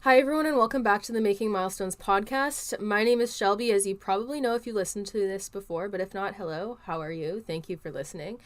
Hi, everyone, and welcome back to the Making Milestones podcast. My name is Shelby, as you probably know if you listened to this before, but if not, hello, how are you? Thank you for listening.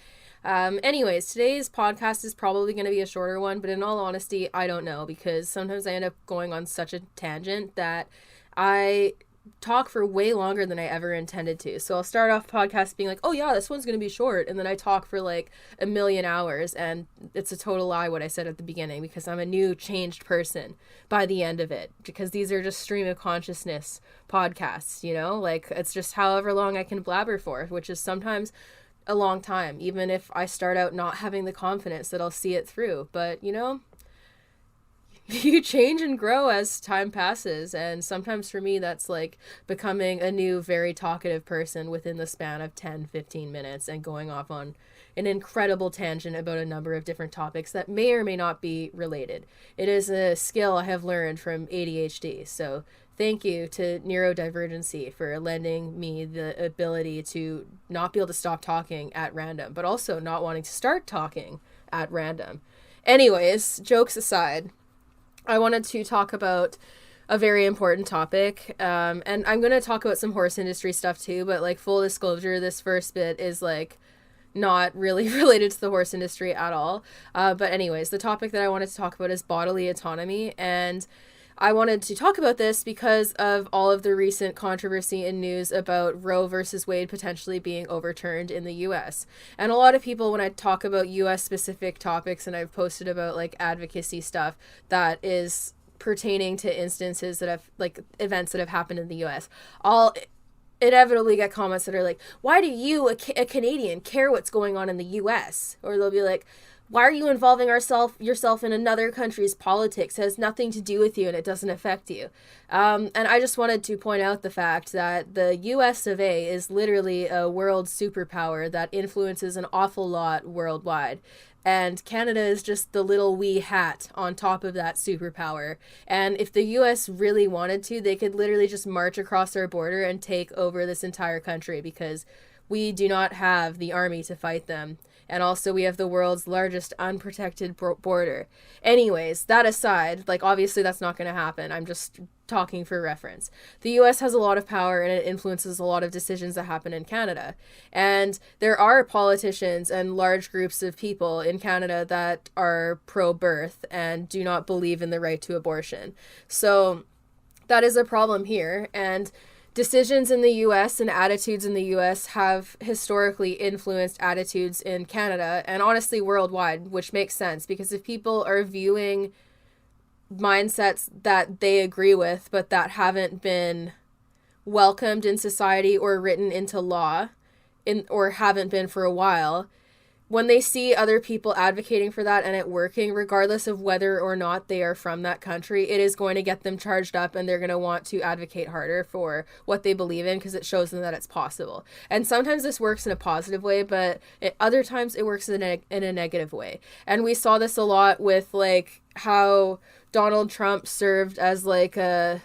Anyways, today's podcast is probably going to be a shorter one, but in all honesty, I don't know, because sometimes I end up going on such a tangent that I talk for way longer than I ever intended to. So I'll start off podcast being like, oh yeah, this one's going to be short. And then I talk for like a million hours. And it's a total lie what I said at the beginning, because I'm a new changed person by the end of it, because these are just stream of consciousness podcasts, like it's just however long I can blabber for, which is sometimes a long time, even if I start out not having the confidence that I'll see it through. But, you change and grow as time passes, and sometimes for me that's like becoming a new very talkative person within the span of 10-15 minutes and going off on an incredible tangent about a number of different topics that may or may not be related. It is a skill I have learned from ADHD, so thank you to neurodivergency for lending me the ability to not be able to stop talking at random, but also not wanting to start talking at random. Anyways, jokes aside, I wanted to talk about a very important topic, and I'm going to talk about some horse industry stuff too, but like full disclosure, this first bit is like not really related to the horse industry at all. But anyways, the topic that I wanted to talk about is bodily autonomy, and I wanted to talk about this because of all of the recent controversy and news about Roe versus Wade potentially being overturned in the US. And a lot of people, when I talk about US specific topics, and I've posted about like advocacy stuff that is pertaining to instances that have like events that have happened in the US, I'll inevitably get comments that are like, why do you, a Canadian, care what's going on in the US? Or they'll be like, why are you involving yourself in another country's politics? It has nothing to do with you and it doesn't affect you. And I just wanted to point out the fact that the US of A is literally a world superpower that influences an awful lot worldwide. And Canada is just the little wee hat on top of that superpower. And if the US really wanted to, they could literally just march across our border and take over this entire country, because we do not have the army to fight them. And also we have the world's largest unprotected border. Anyways, that aside, like obviously that's not going to happen. I'm just talking for reference. The US has a lot of power and it influences a lot of decisions that happen in Canada. And there are politicians and large groups of people in Canada that are pro-birth and do not believe in the right to abortion. So that is a problem here. And decisions in the US and attitudes in the US have historically influenced attitudes in Canada and honestly worldwide, which makes sense, because if people are viewing mindsets that they agree with but that haven't been welcomed in society or written into law or haven't been for a while, when they see other people advocating for that and it working, regardless of whether or not they are from that country, it is going to get them charged up and they're going to want to advocate harder for what they believe in, because it shows them that it's possible. And sometimes this works in a positive way, but other times it works in a negative way. And we saw this a lot with like how Donald Trump served as like the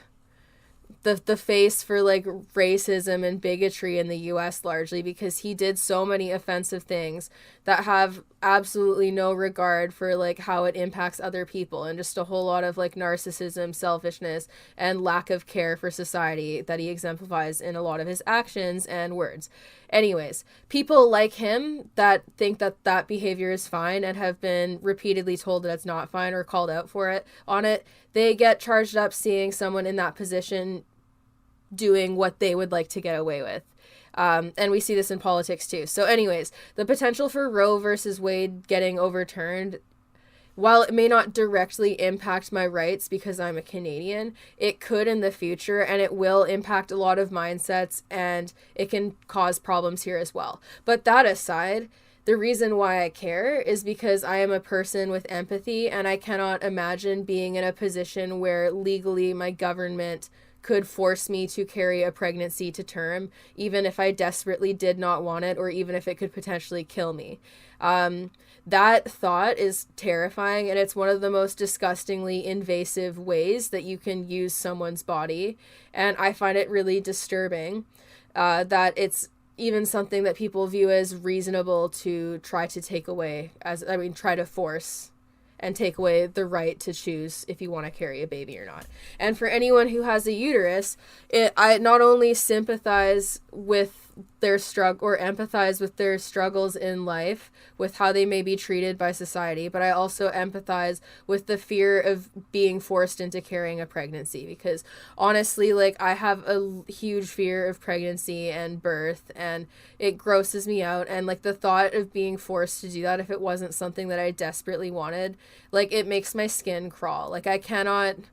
face for like racism and bigotry in the US, largely because he did so many offensive things that have absolutely no regard for like how it impacts other people, and just a whole lot of like narcissism, selfishness, and lack of care for society that he exemplifies in a lot of his actions and words. Anyways, people like him that think that that behavior is fine and have been repeatedly told that it's not fine or called out for it on it, they get charged up seeing someone in that position doing what they would like to get away with. And we see this in politics too. So anyways, the potential for Roe versus Wade getting overturned, while it may not directly impact my rights because I'm a Canadian, it could in the future, and it will impact a lot of mindsets, and it can cause problems here as well. But that aside, the reason why I care is because I am a person with empathy, and I cannot imagine being in a position where legally my government could force me to carry a pregnancy to term, even if I desperately did not want it, or even if it could potentially kill me. That thought is terrifying, and it's one of the most disgustingly invasive ways that you can use someone's body, and I find it really disturbing that it's even something that people view as reasonable to try to take away, try to force and take away the right to choose if you want to carry a baby or not. And for anyone who has a uterus, I not only sympathize with their struggle or empathize with their struggles in life, with how they may be treated by society, but I also empathize with the fear of being forced into carrying a pregnancy, because honestly, like, I have a huge fear of pregnancy and birth, and it grosses me out. And like the thought of being forced to do that, if it wasn't something that I desperately wanted, like, it makes my skin crawl. Like, I can't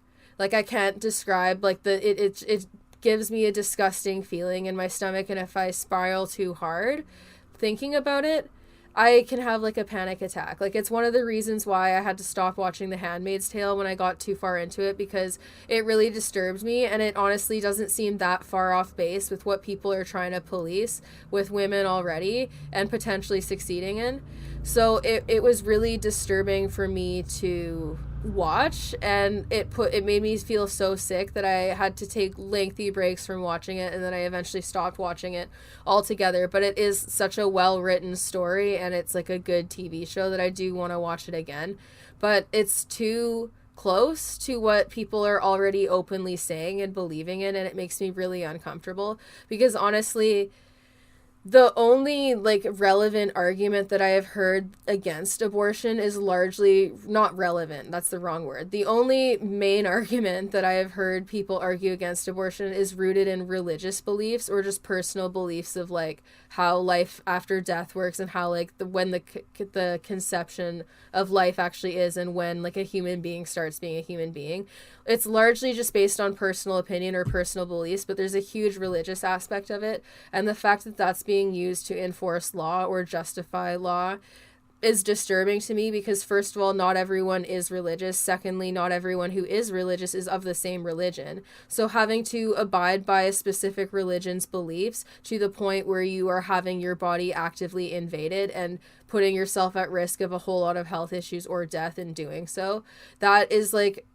describe, like, it gives me a disgusting feeling in my stomach, and if I spiral too hard thinking about it, I can have like a panic attack. Like, it's one of the reasons why I had to stop watching The Handmaid's Tale when I got too far into it, because it really disturbed me, and it honestly doesn't seem that far off base with what people are trying to police with women already and potentially succeeding in. So it was really disturbing for me to watch, and it made me feel so sick that I had to take lengthy breaks from watching it, and then I eventually stopped watching it altogether. But it is such a well-written story, and it's like a good TV show that I do want to watch it again. But it's too close to what people are already openly saying and believing in, and it makes me really uncomfortable, because honestly, the only like relevant argument that I have heard against abortion is largely not relevant. That's the wrong word. The only main argument that I have heard people argue against abortion is rooted in religious beliefs or just personal beliefs of like how life after death works, and how like when the conception of life actually is, and when like a human being starts being a human being. It's largely just based on personal opinion or personal beliefs, but there's a huge religious aspect of it. And the fact that that's being used to enforce law or justify law is disturbing to me, because first of all, not everyone is religious. Secondly, not everyone who is religious is of the same religion. So having to abide by a specific religion's beliefs to the point where you are having your body actively invaded and putting yourself at risk of a whole lot of health issues or death in doing so, that is like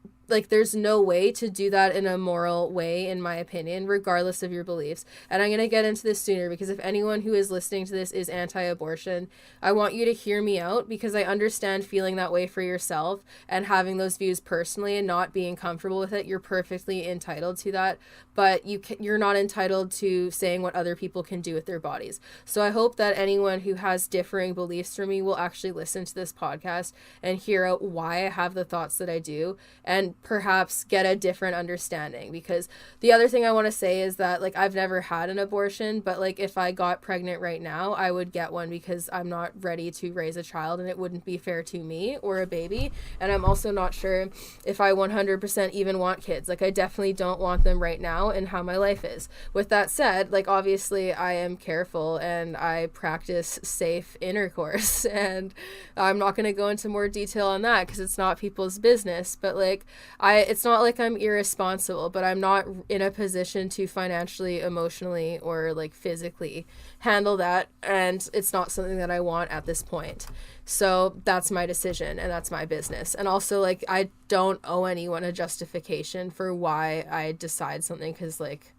there's no way to do that in a moral way, in my opinion, regardless of your beliefs. And I'm going to get into this sooner, because if anyone who is listening to this is anti-abortion, I want you to hear me out, because I understand feeling that way for yourself and having those views personally and not being comfortable with it. You're perfectly entitled to that, but you're not entitled to saying what other people can do with their bodies. So I hope that anyone who has differing beliefs from me will actually listen to this podcast and hear out why I have the thoughts that I do, and perhaps get a different understanding. Because the other thing I want to say is that, like, I've never had an abortion, but like if I got pregnant right now, I would get one, because I'm not ready to raise a child, and it wouldn't be fair to me or a baby. And I'm also not sure if I 100% even want kids. Like, I definitely don't want them right now and how my life is. With that said, like, obviously I am careful and I practice safe intercourse, and I'm not going to go into more detail on that because it's not people's business. But like, it's not like I'm irresponsible, but I'm not in a position to financially, emotionally, or like physically handle that, and it's not something that I want at this point. So that's my decision, and that's my business. And also, like, I don't owe anyone a justification for why I decide something, because like,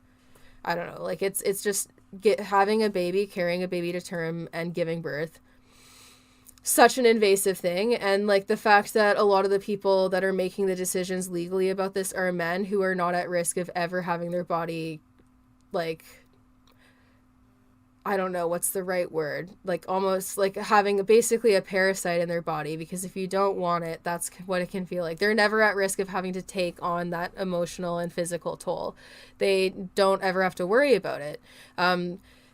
I don't know, like, it's just having a baby, carrying a baby to term, and giving birth, such an invasive thing. And like the fact that a lot of the people that are making the decisions legally about this are men who are not at risk of ever having their body, like, I don't know what's the right word, like almost like having basically a parasite in their body, because if you don't want it, that's what it can feel like. They're never at risk of having to take on that emotional and physical toll. They don't ever have to worry about it.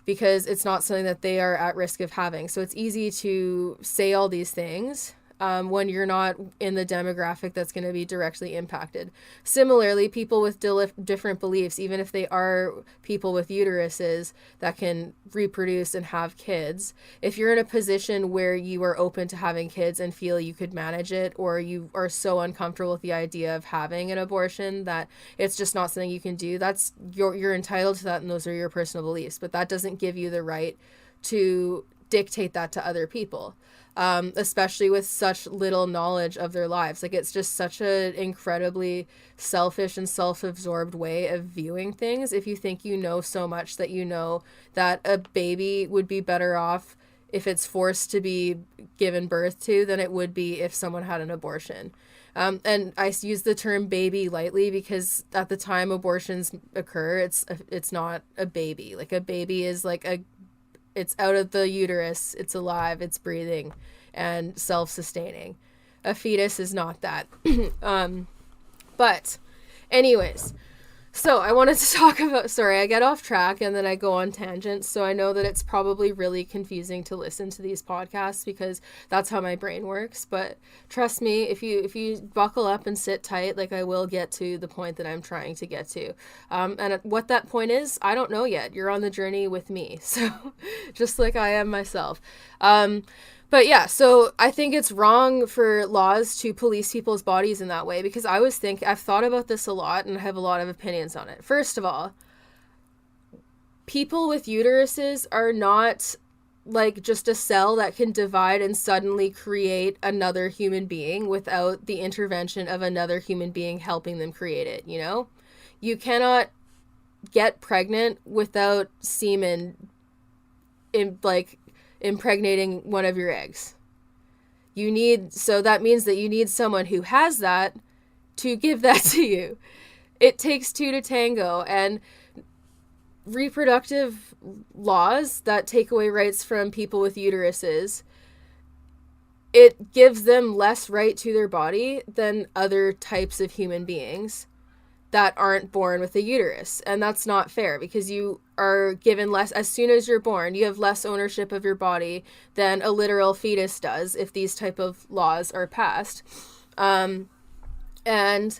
Because it's not something that they are at risk of having. So it's easy to say all these things when you're not in the demographic that's going to be directly impacted. Similarly, people with different beliefs, even if they are people with uteruses that can reproduce and have kids, if you're in a position where you are open to having kids and feel you could manage it, or you are so uncomfortable with the idea of having an abortion that it's just not something you can do, that's you're entitled to that, and those are your personal beliefs. But that doesn't give you the right to dictate that to other people. Especially with such little knowledge of their lives. Like, it's just such an incredibly selfish and self-absorbed way of viewing things. If you think you know so much that you know that a baby would be better off if it's forced to be given birth to than it would be if someone had an abortion. And I use the term baby lightly because at the time abortions occur, it's not a baby. Like a baby is like it's out of the uterus, it's alive, it's breathing and self-sustaining. A fetus is not that. But anyways, so I wanted to talk about, sorry, I get off track and then I go on tangents. So I know that it's probably really confusing to listen to these podcasts because that's how my brain works. But trust me, if you buckle up and sit tight, like I will get to the point that I'm trying to get to. And what that point is, I don't know yet. You're on the journey with me. So just like I am myself. But yeah, so I think it's wrong for laws to police people's bodies in that way because I've thought about this a lot and I have a lot of opinions on it. First of all, people with uteruses are not like just a cell that can divide and suddenly create another human being without the intervention of another human being helping them create it, you know? You cannot get pregnant without semen impregnating one of your eggs. So that means that you need someone who has that to give that to you. It takes two to tango, and reproductive laws that take away rights from people with uteruses, it gives them less right to their body than other types of human beings that aren't born with a uterus. And that's not fair because you are given less, as soon as you're born, you have less ownership of your body than a literal fetus does if these type of laws are passed. And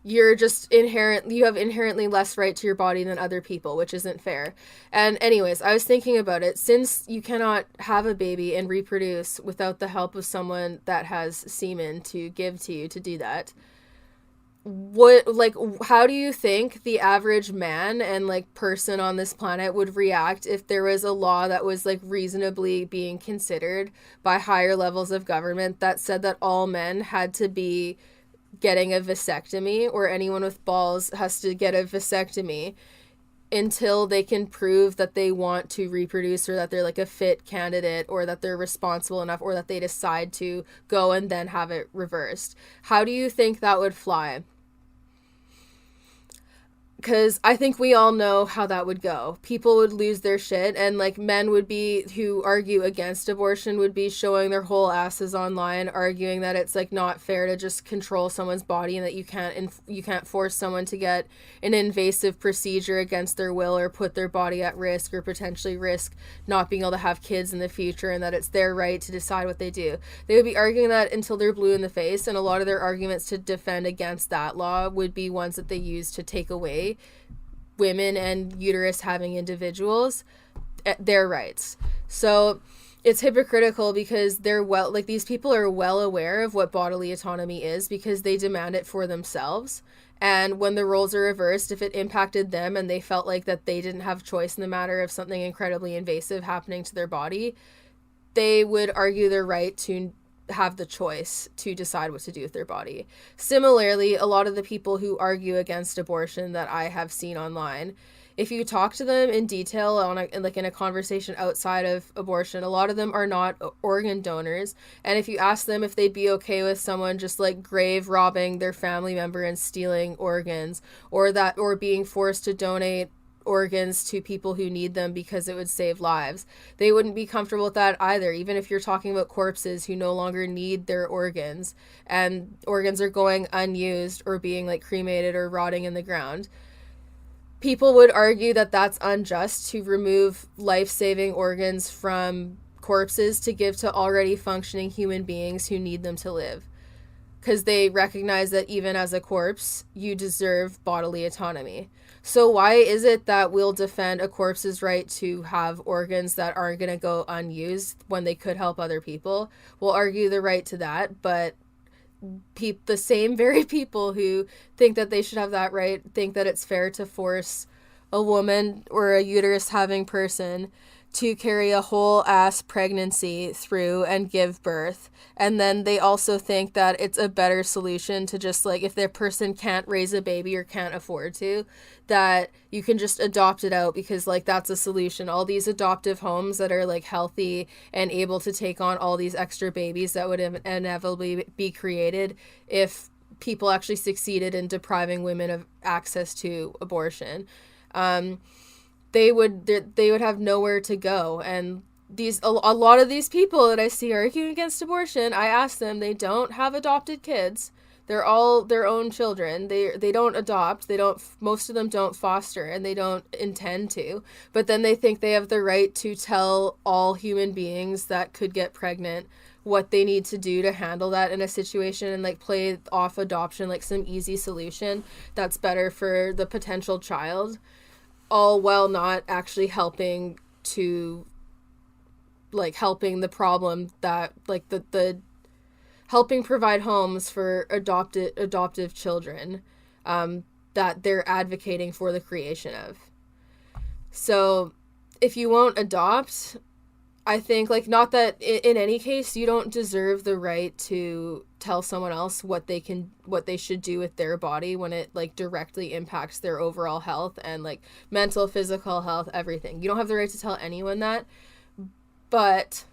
you're just you have inherently less right to your body than other people, which isn't fair. And anyways, I was thinking about it. Since you cannot have a baby and reproduce without the help of someone that has semen to give to you to do that, how do you think the average man and like person on this planet would react if there was a law that was like reasonably being considered by higher levels of government that said that all men had to be getting a vasectomy, or anyone with balls has to get a vasectomy until they can prove that they want to reproduce, or that they're like a fit candidate, or that they're responsible enough, or that they decide to go and then have it reversed? How do you think that would fly? Because I think we all know how that would go. People would lose their shit, and like men who argue against abortion would be showing their whole asses online, arguing that it's like not fair to just control someone's body, and that you can't force someone to get an invasive procedure against their will, or put their body at risk, or potentially risk not being able to have kids in the future, and that it's their right to decide what they do. They would be arguing that until they're blue in the face, and a lot of their arguments to defend against that law would be ones that they use to take away women and uterus having individuals their rights. So it's hypocritical because these people are well aware of what bodily autonomy is because they demand it for themselves. And when the roles are reversed, if it impacted them and they felt like that they didn't have choice in the matter of something incredibly invasive happening to their body, they would argue their right to have the choice to decide what to do with their body. Similarly, a lot of the people who argue against abortion that I have seen online, if you talk to them in detail in a conversation outside of abortion, a lot of them are not organ donors. And if you ask them if they'd be okay with someone just like grave robbing their family member and stealing organs, or being forced to donate organs to people who need them because it would save lives, they wouldn't be comfortable with that either, even if you're talking about corpses who no longer need their organs, and organs are going unused or being like cremated or rotting in the ground. People would argue that that's unjust to remove life-saving organs from corpses to give to already functioning human beings who need them to live, because they recognize that even as a corpse, you deserve bodily autonomy. So why is it that we'll defend a corpse's right to have organs that aren't going to go unused when they could help other people? We'll argue the right to that, but the same very people who think that they should have that right think that it's fair to force a woman or a uterus having person to carry a whole ass pregnancy through and give birth. And then they also think that it's a better solution to just like, if their person can't raise a baby or can't afford to, that you can just adopt it out, because like that's a solution. All these adoptive homes that are like healthy and able to take on all these extra babies that would inevitably be created if people actually succeeded in depriving women of access to abortion. They would have nowhere to go. And a lot of these people that I see arguing against abortion, I ask them, they don't have adopted kids. They're all their own children. They don't adopt. Most of them don't foster, and they don't intend to. But then they think they have the right to tell all human beings that could get pregnant what they need to do to handle that in a situation, and like play off adoption like some easy solution that's better for the potential child, all while not actually helping the problem that like the helping provide homes for adoptive children that they're advocating for the creation of. So if you won't adopt, I think, like, not that in any case you don't deserve the right to tell someone else what they should do with their body when it like directly impacts their overall health and like mental, physical health, everything. You don't have the right to tell anyone that, but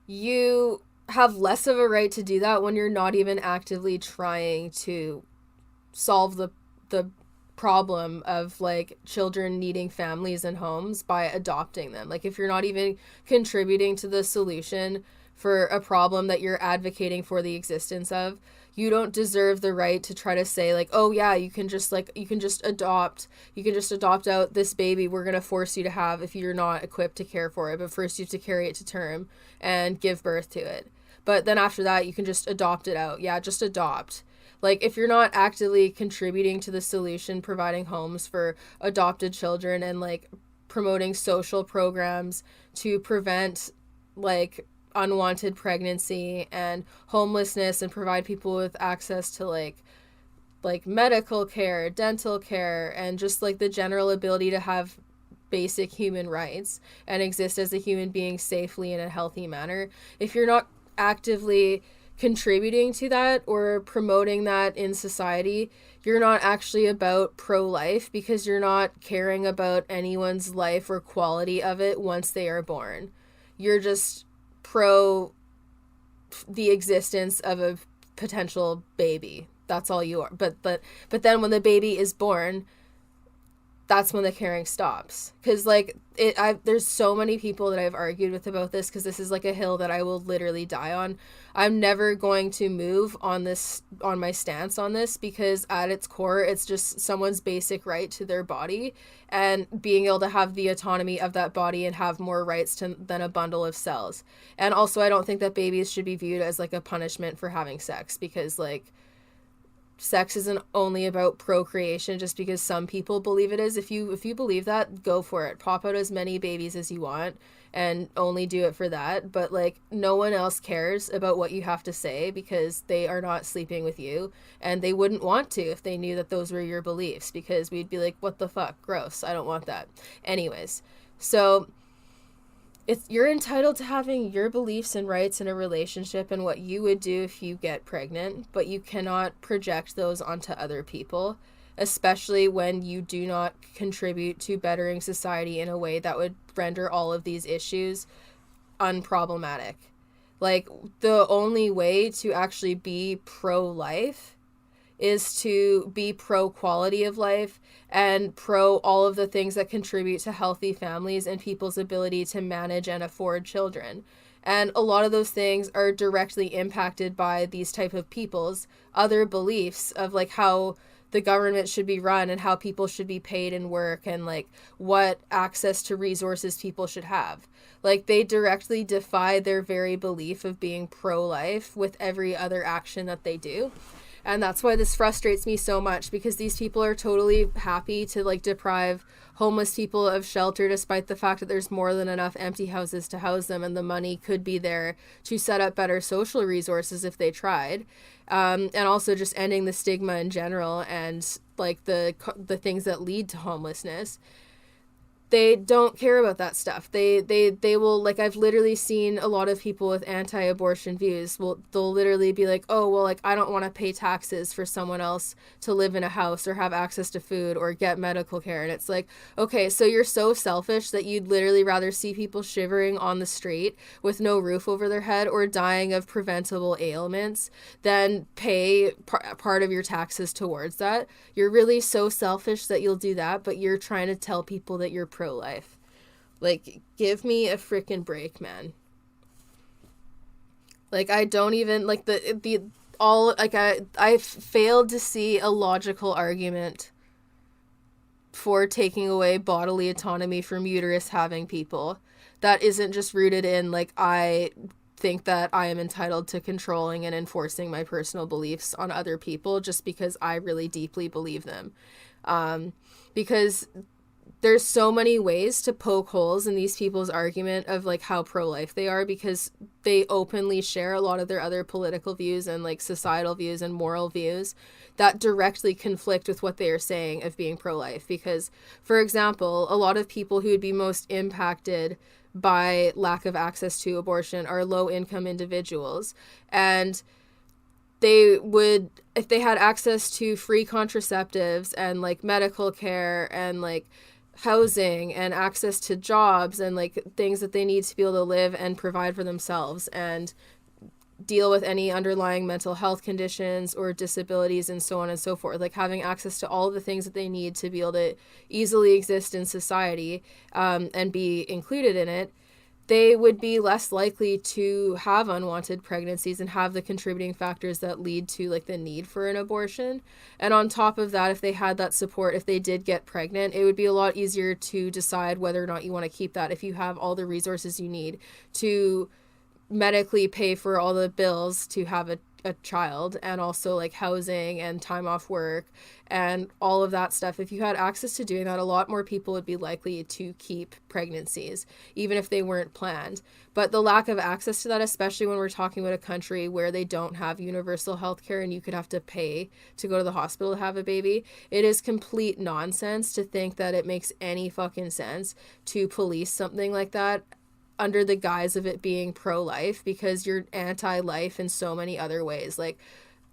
you have less of a right to do that when you're not even actively trying to solve the problem of like children needing families and homes by adopting them. Like, if you're not even contributing to the solution for a problem that you're advocating for the existence of, you don't deserve the right to try to say like, oh yeah, you can just adopt out this baby we're going to force you to have if you're not equipped to care for it, but first you have to carry it to term and give birth to it. But then after that you can just adopt it out. Yeah, just adopt. Like, if you're not actively contributing to the solution, providing homes for adopted children and like promoting social programs to prevent like unwanted pregnancy and homelessness and provide people with access to like medical care, dental care, and just like the general ability to have basic human rights and exist as a human being safely in a healthy manner, if you're not actively contributing to that or promoting that in society, you're not actually about pro-life, because you're not caring about anyone's life or quality of it once they are born. You're just pro the existence of a potential baby. That's all you are. But then when the baby is born, that's when the caring stops. Because like there's so many people that I've argued with about this, because this is like a hill that I will literally die on. I'm never going to move on my stance on this, because at its core it's just someone's basic right to their body and being able to have the autonomy of that body and have more rights than a bundle of cells. And also, I don't think that babies should be viewed as like a punishment for having sex, because like sex isn't only about procreation just because some people believe it is. If you believe that, go for it. Pop out as many babies as you want and only do it for that. But like, no one else cares about what you have to say, because they are not sleeping with you, and they wouldn't want to if they knew that those were your beliefs, because we'd be like, what the fuck, gross, I don't want that. Anyways, so you're entitled to having your beliefs and rights in a relationship and what you would do if you get pregnant, but you cannot project those onto other people, especially when you do not contribute to bettering society in a way that would render all of these issues unproblematic. Like, the only way to actually be pro-life is to be pro-quality of life and pro all of the things that contribute to healthy families and people's ability to manage and afford children. And a lot of those things are directly impacted by these type of people's other beliefs of like how the government should be run and how people should be paid and work and like what access to resources people should have. Like, they directly defy their very belief of being pro-life with every other action that they do. And that's why this frustrates me so much, because these people are totally happy to like deprive homeless people of shelter, despite the fact that there's more than enough empty houses to house them, and the money could be there to set up better social resources if they tried. And also just ending the stigma in general and like the things that lead to homelessness. They don't care about that stuff. They will, like, I've literally seen a lot of people with anti-abortion views. They'll literally be like, oh, well, like, I don't want to pay taxes for someone else to live in a house or have access to food or get medical care. And it's like, okay, so you're so selfish that you'd literally rather see people shivering on the street with no roof over their head or dying of preventable ailments than pay part of your taxes towards that. You're really so selfish that you'll do that, but you're trying to tell people that you're pro-life. Like, give me a freaking break, man. Like, I don't even, like, I failed to see a logical argument for taking away bodily autonomy from uterus having people that isn't just rooted in, like, I think that I am entitled to controlling and enforcing my personal beliefs on other people just because I really deeply believe them. Because there's so many ways to poke holes in these people's argument of, like, how pro-life they are, because they openly share a lot of their other political views and, like, societal views and moral views that directly conflict with what they are saying of being pro-life. Because, for example, a lot of people who would be most impacted by lack of access to abortion are low-income individuals. And they would, if they had access to free contraceptives and, like, medical care and, like, housing and access to jobs and, like, things that they need to be able to live and provide for themselves and deal with any underlying mental health conditions or disabilities and so on and so forth, like having access to all of the things that they need to be able to easily exist in society, and be included in it, they would be less likely to have unwanted pregnancies and have the contributing factors that lead to, like, the need for an abortion. And on top of that, if they had that support, if they did get pregnant, it would be a lot easier to decide whether or not you want to keep that if you have all the resources you need to medically pay for all the bills to have a child, and also, like, housing and time off work and all of that stuff. If you had access to doing that, a lot more people would be likely to keep pregnancies, even if they weren't planned. But the lack of access to that, especially when we're talking about a country where they don't have universal health care and you could have to pay to go to the hospital to have a baby, it is complete nonsense to think that it makes any fucking sense to police something like that under the guise of it being pro-life, because you're anti-life in so many other ways. Like,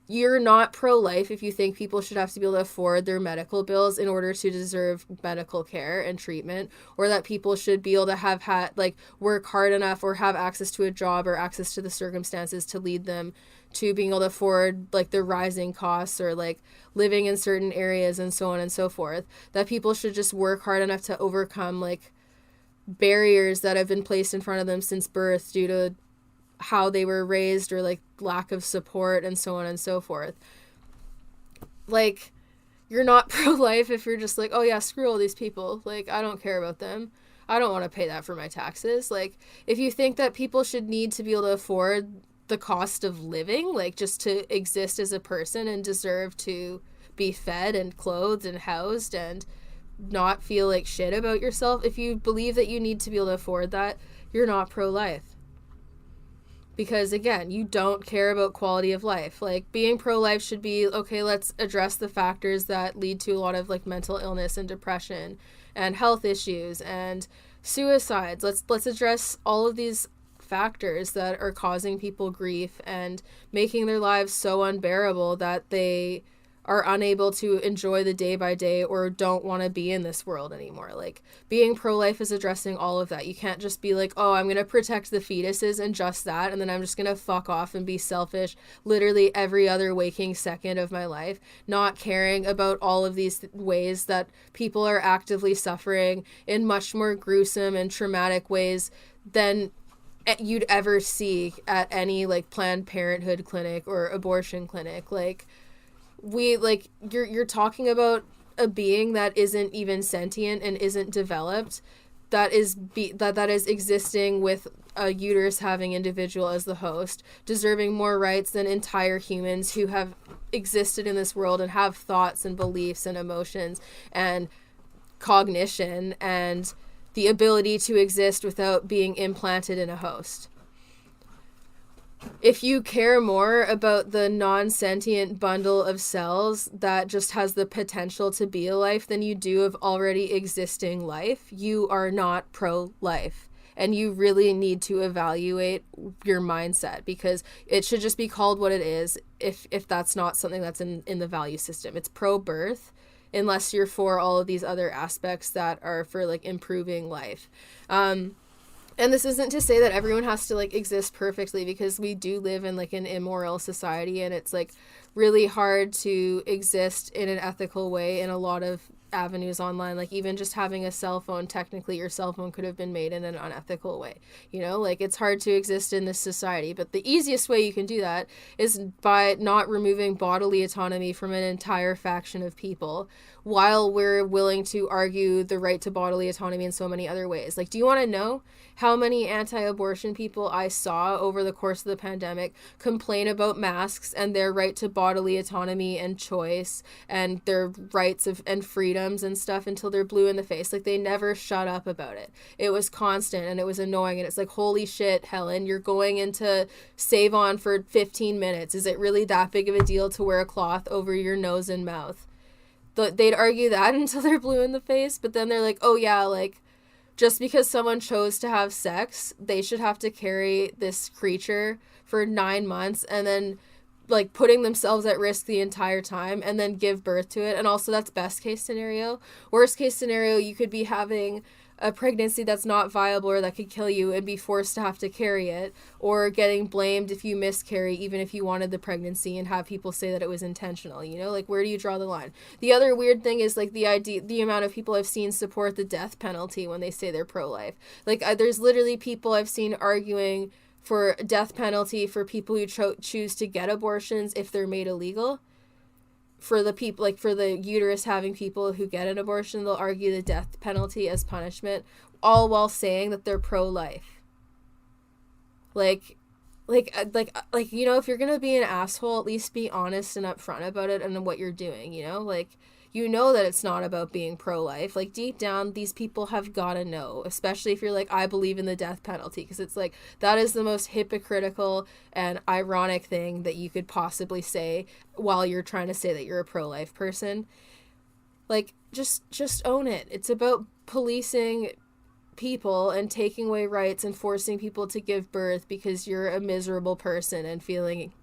you're not pro-life if you think people should have to be able to afford their medical bills in order to deserve medical care and treatment, or that people should be able to have had, like, work hard enough or have access to a job or access to the circumstances to lead them to being able to afford, like, the rising costs or, like, living in certain areas and so on and so forth. That people should just work hard enough to overcome, like, barriers that have been placed in front of them since birth due to how they were raised or, like, lack of support and so on and so forth. Like, you're not pro-life if you're just like, oh yeah, screw all these people, like, I don't care about them, I don't want to pay that for my taxes. Like, if you think that people should need to be able to afford the cost of living, like, just to exist as a person and deserve to be fed and clothed and housed and not feel like shit about yourself, if you believe that you need to be able to afford that, you're not pro-life. Because, again, you don't care about quality of life. Like, being pro-life should be, okay, let's address the factors that lead to a lot of, like, mental illness and depression and health issues and suicides. Let's address all of these factors that are causing people grief and making their lives so unbearable that they are unable to enjoy the day by day or don't want to be in this world anymore. Like, being pro-life is addressing all of that. You can't just be like, oh, I'm going to protect the fetuses and just that, and then I'm just going to fuck off and be selfish literally every other waking second of my life, not caring about all of these ways that people are actively suffering in much more gruesome and traumatic ways than you'd ever see at any, like, Planned Parenthood clinic or abortion clinic. Like, you're talking about a being that isn't even sentient and isn't developed, that is existing with a uterus having individual as the host, deserving more rights than entire humans who have existed in this world and have thoughts and beliefs and emotions and cognition and the ability to exist without being implanted in a host. if you care more about the non-sentient bundle of cells that just has the potential to be a life than you do of already existing life, you are not pro-life. And you really need to evaluate your mindset, because it should just be called what it is if that's not something that's in the value system. It's pro-birth, unless you're for all of these other aspects that are for like improving life. And this isn't to say that everyone has to like exist perfectly, because we do live in like an immoral society, and it's like really hard to exist in an ethical way in a lot of avenues online. Like even just having a cell phone, technically your cell phone could have been made in an unethical way, you know, like it's hard to exist in this society. But the easiest way you can do that is by not removing bodily autonomy from an entire faction of people, while we're willing to argue the right to bodily autonomy in so many other ways. Like, do you want to know how many anti-abortion people I saw over the course of the pandemic complain about masks and their right to bodily autonomy and choice and their rights and freedoms and stuff until they're blue in the face? Like, they never shut up about it. It was constant and it was annoying, and it's like, holy shit, Helen, you're going into Save On for 15 minutes. Is it really that big of a deal to wear a cloth over your nose and mouth? They'd argue that until they're blue in the face, but then they're like, oh yeah, like, just because someone chose to have sex, they should have to carry this creature for 9 months and then like putting themselves at risk the entire time and then give birth to it. And also, that's best case scenario. Worst case scenario, you could be having a pregnancy that's not viable or that could kill you and be forced to have to carry it, or getting blamed if you miscarry even if you wanted the pregnancy and have people say that it was intentional, you know? Like, where do you draw the line? The other weird thing is like the amount of people I've seen support the death penalty when they say they're pro-life. Like, there's literally people I've seen arguing for death penalty for people who choose to get abortions if they're made illegal. For the people, like for the uterus having people who get an abortion, they'll argue the death penalty as punishment, all while saying that they're pro-life. Like, you know, if you're gonna be an asshole, at least be honest and upfront about it and what you're doing, you know? Like, you know that it's not about being pro-life. Like, deep down, these people have gotta know, especially if you're like, I believe in the death penalty, because it's like, that is the most hypocritical and ironic thing that you could possibly say while you're trying to say that you're a pro-life person. Like, just own it. It's about policing people and taking away rights and forcing people to give birth because you're a miserable person, and feeling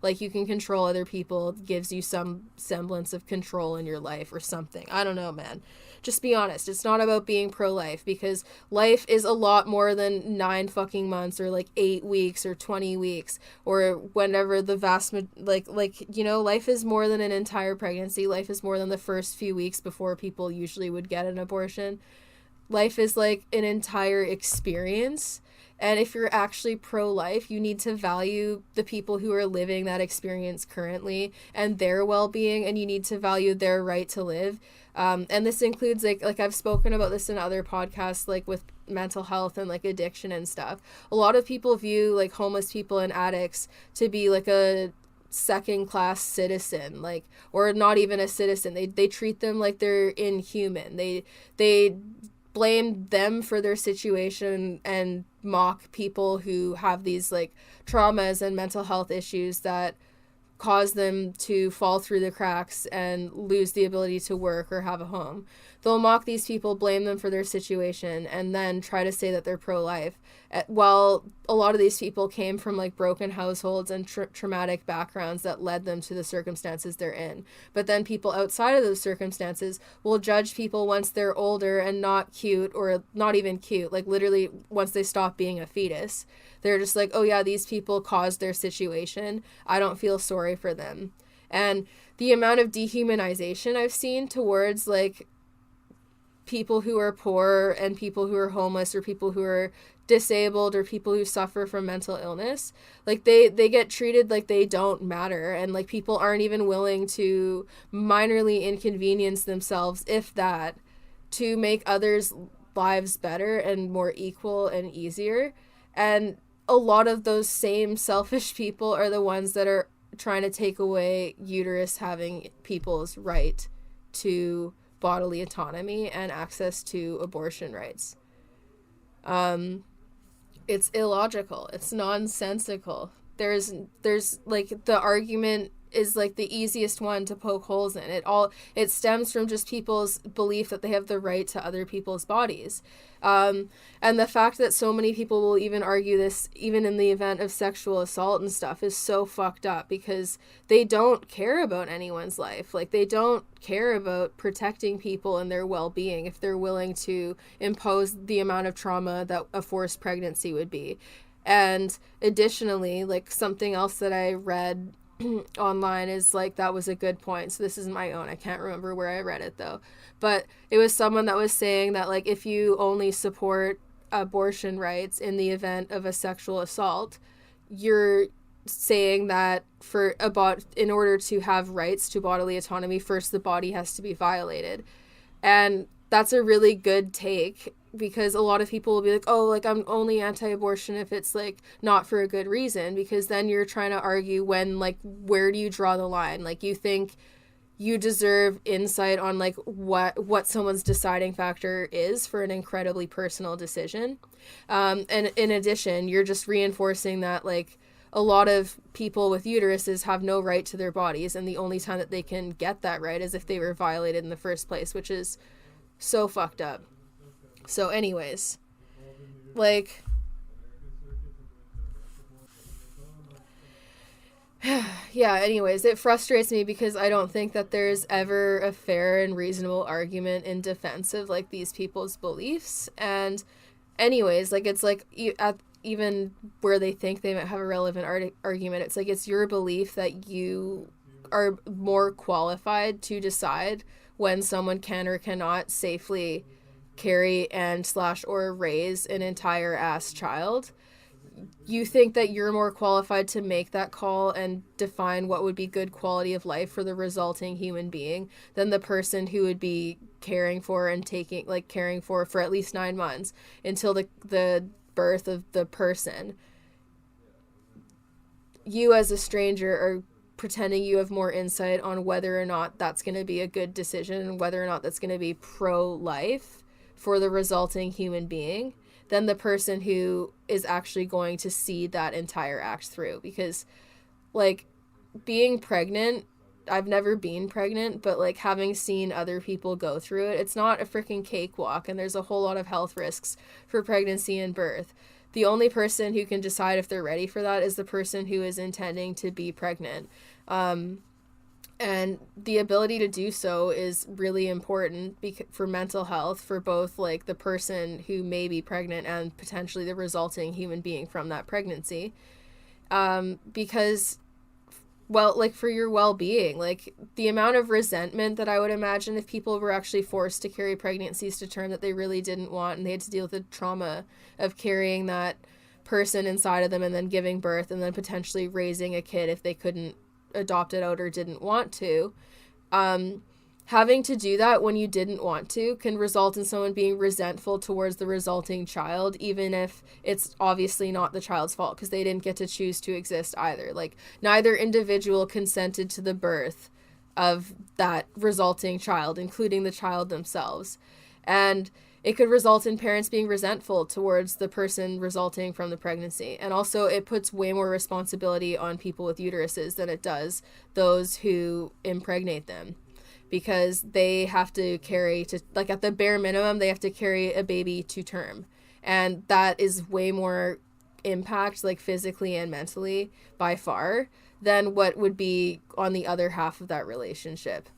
like you can control other people gives you some semblance of control in your life or something. I don't know, man. Just be honest. It's not about being pro-life, because life is a lot more than 9 fucking months or like 8 weeks or 20 weeks or whenever the you know, life is more than an entire pregnancy. Life is more than the first few weeks before people usually would get an abortion. Life is like an entire experience. And if you're actually pro-life, you need to value the people who are living that experience currently and their well-being, and you need to value their right to live. And this includes like I've spoken about this in other podcasts, like with mental health and like addiction and stuff. A lot of people view like homeless people and addicts to be like a second-class citizen, like, or not even a citizen. They treat them like they're inhuman. They blame them for their situation and mock people who have these like traumas and mental health issues that cause them to fall through the cracks and lose the ability to work or have a home. They'll mock these people, blame them for their situation, and then try to say that they're pro-life. While a lot of these people came from like broken households and traumatic backgrounds that led them to the circumstances they're in. But then people outside of those circumstances will judge people once they're older and not cute, or not even cute, like literally once they stop being a fetus. They're just like, oh yeah, these people caused their situation. I don't feel sorry for them. And the amount of dehumanization I've seen towards like people who are poor and people who are homeless or people who are disabled or people who suffer from mental illness, like they get treated like they don't matter, and like people aren't even willing to minorly inconvenience themselves, if that, to make others' lives better and more equal and easier. And a lot of those same selfish people are the ones that are trying to take away uterus having people's right to bodily autonomy and access to abortion rights. It's illogical. It's nonsensical. There's like the argument is like the easiest one to poke holes in. It stems from just people's belief that they have the right to other people's bodies. And the fact that so many people will even argue this, even in the event of sexual assault and stuff, is so fucked up because they don't care about anyone's life. Like, they don't care about protecting people and their well-being if they're willing to impose the amount of trauma that a forced pregnancy would be. And additionally, like, something else that I read online is like, that was a good point. So this is my own. I can't remember where I read it though. But it was someone that was saying that, like, if you only support abortion rights in the event of a sexual assault, you're saying that in order to have rights to bodily autonomy, first the body has to be violated. And that's a really good take, because a lot of people will be like, oh, like, I'm only anti-abortion if it's like not for a good reason, because then you're trying to argue when, like, where do you draw the line? Like, you think you deserve insight on like what someone's deciding factor is for an incredibly personal decision. And in addition, you're just reinforcing that, like, a lot of people with uteruses have no right to their bodies, and the only time that they can get that right is if they were violated in the first place, which is so fucked up. So anyways, like, yeah, anyways, it frustrates me because I don't think that there's ever a fair and reasonable argument in defense of, like, these people's beliefs. And anyways, like, it's like, even where they think they might have a relevant argument, it's like, it's your belief that you are more qualified to decide when someone can or cannot safely carry and / or raise an entire ass child. You think that you're more qualified to make that call and define what would be good quality of life for the resulting human being than the person who would be caring for at least 9 months until the birth of the person. You as a stranger are pretending you have more insight on whether or not that's going to be a good decision and whether or not that's going to be pro-life for the resulting human being than the person who is actually going to see that entire act through. Because, like, being pregnant, I've never been pregnant, but, like, having seen other people go through it, it's not a freaking cakewalk, and there's a whole lot of health risks for pregnancy and birth. The only person who can decide if they're ready for that is the person who is intending to be pregnant. And the ability to do so is really important for mental health for both, like, the person who may be pregnant and potentially the resulting human being from that pregnancy. Because, well, like, for your well-being, like, the amount of resentment that I would imagine if people were actually forced to carry pregnancies to term that they really didn't want, and they had to deal with the trauma of carrying that person inside of them and then giving birth and then potentially raising a kid if they couldn't adopt it out or didn't want to. Having to do that when you didn't want to can result in someone being resentful towards the resulting child, even if it's obviously not the child's fault because they didn't get to choose to exist either. Like, neither individual consented to the birth of that resulting child, including the child themselves. And it could result in parents being resentful towards the person resulting from the pregnancy. And also, it puts way more responsibility on people with uteruses than it does those who impregnate them. Because they have to at the bare minimum, they have to carry a baby to term. And that is way more impact, like, physically and mentally, by far, than what would be on the other half of that relationship.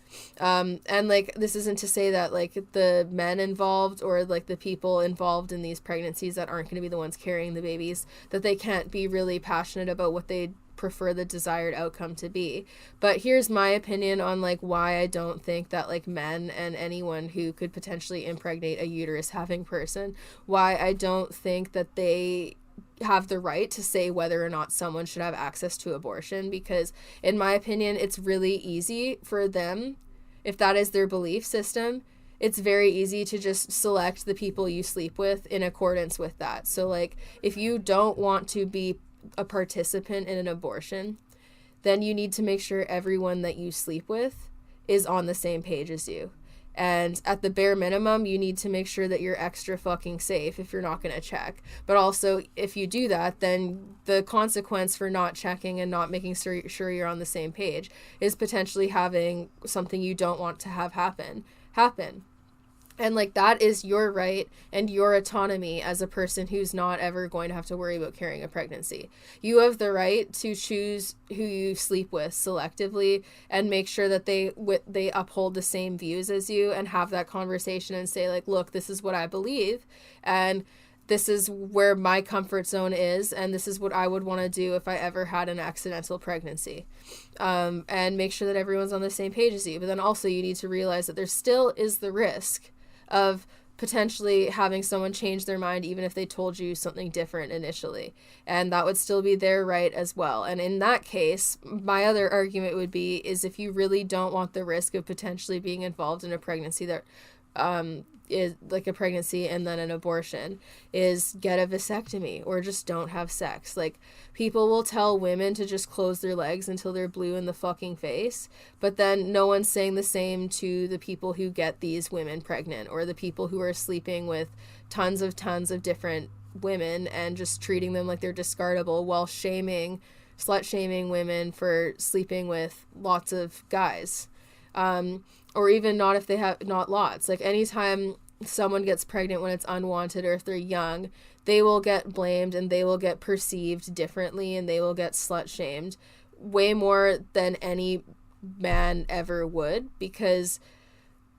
And, like, this isn't to say that, like, the men involved or, like, the people involved in these pregnancies that aren't going to be the ones carrying the babies, that they can't be really passionate about what they prefer the desired outcome to be. But here's my opinion on, like, why I don't think that, like, men and anyone who could potentially impregnate a uterus having person, why I don't think that they have the right to say whether or not someone should have access to abortion. Because in my opinion, it's really easy for them, if that is their belief system, it's very easy to just select the people you sleep with in accordance with that. So, like, if you don't want to be a participant in an abortion, then you need to make sure everyone that you sleep with is on the same page as you. And at the bare minimum, you need to make sure that you're extra fucking safe if you're not going to check. But also, if you do that, then the consequence for not checking and not making sure you're on the same page is potentially having something you don't want to have happen. And like, that is your right and your autonomy as a person who's not ever going to have to worry about carrying a pregnancy. You have the right to choose who you sleep with selectively and make sure that they uphold the same views as you, and have that conversation and say, like, look, this is what I believe, and this is where my comfort zone is, and this is what I would want to do if I ever had an accidental pregnancy. And make sure that everyone's on the same page as you. But then also, you need to realize that there still is the risk of potentially having someone change their mind even if they told you something different initially, and that would still be their right as well. And in that case, my other argument would be, is if you really don't want the risk of potentially being involved in a pregnancy that is like a pregnancy and then an abortion, is get a vasectomy or just don't have sex. Like, people will tell women to just close their legs until they're blue in the fucking face, but then no one's saying the same to the people who get these women pregnant, or the people who are sleeping with tons of different women and just treating them like they're discardable, while slut shaming women for sleeping with lots of guys. Or even not, if they have not lots. Like, anytime someone gets pregnant when it's unwanted, or if they're young, they will get blamed and they will get perceived differently and they will get slut shamed way more than any man ever would, because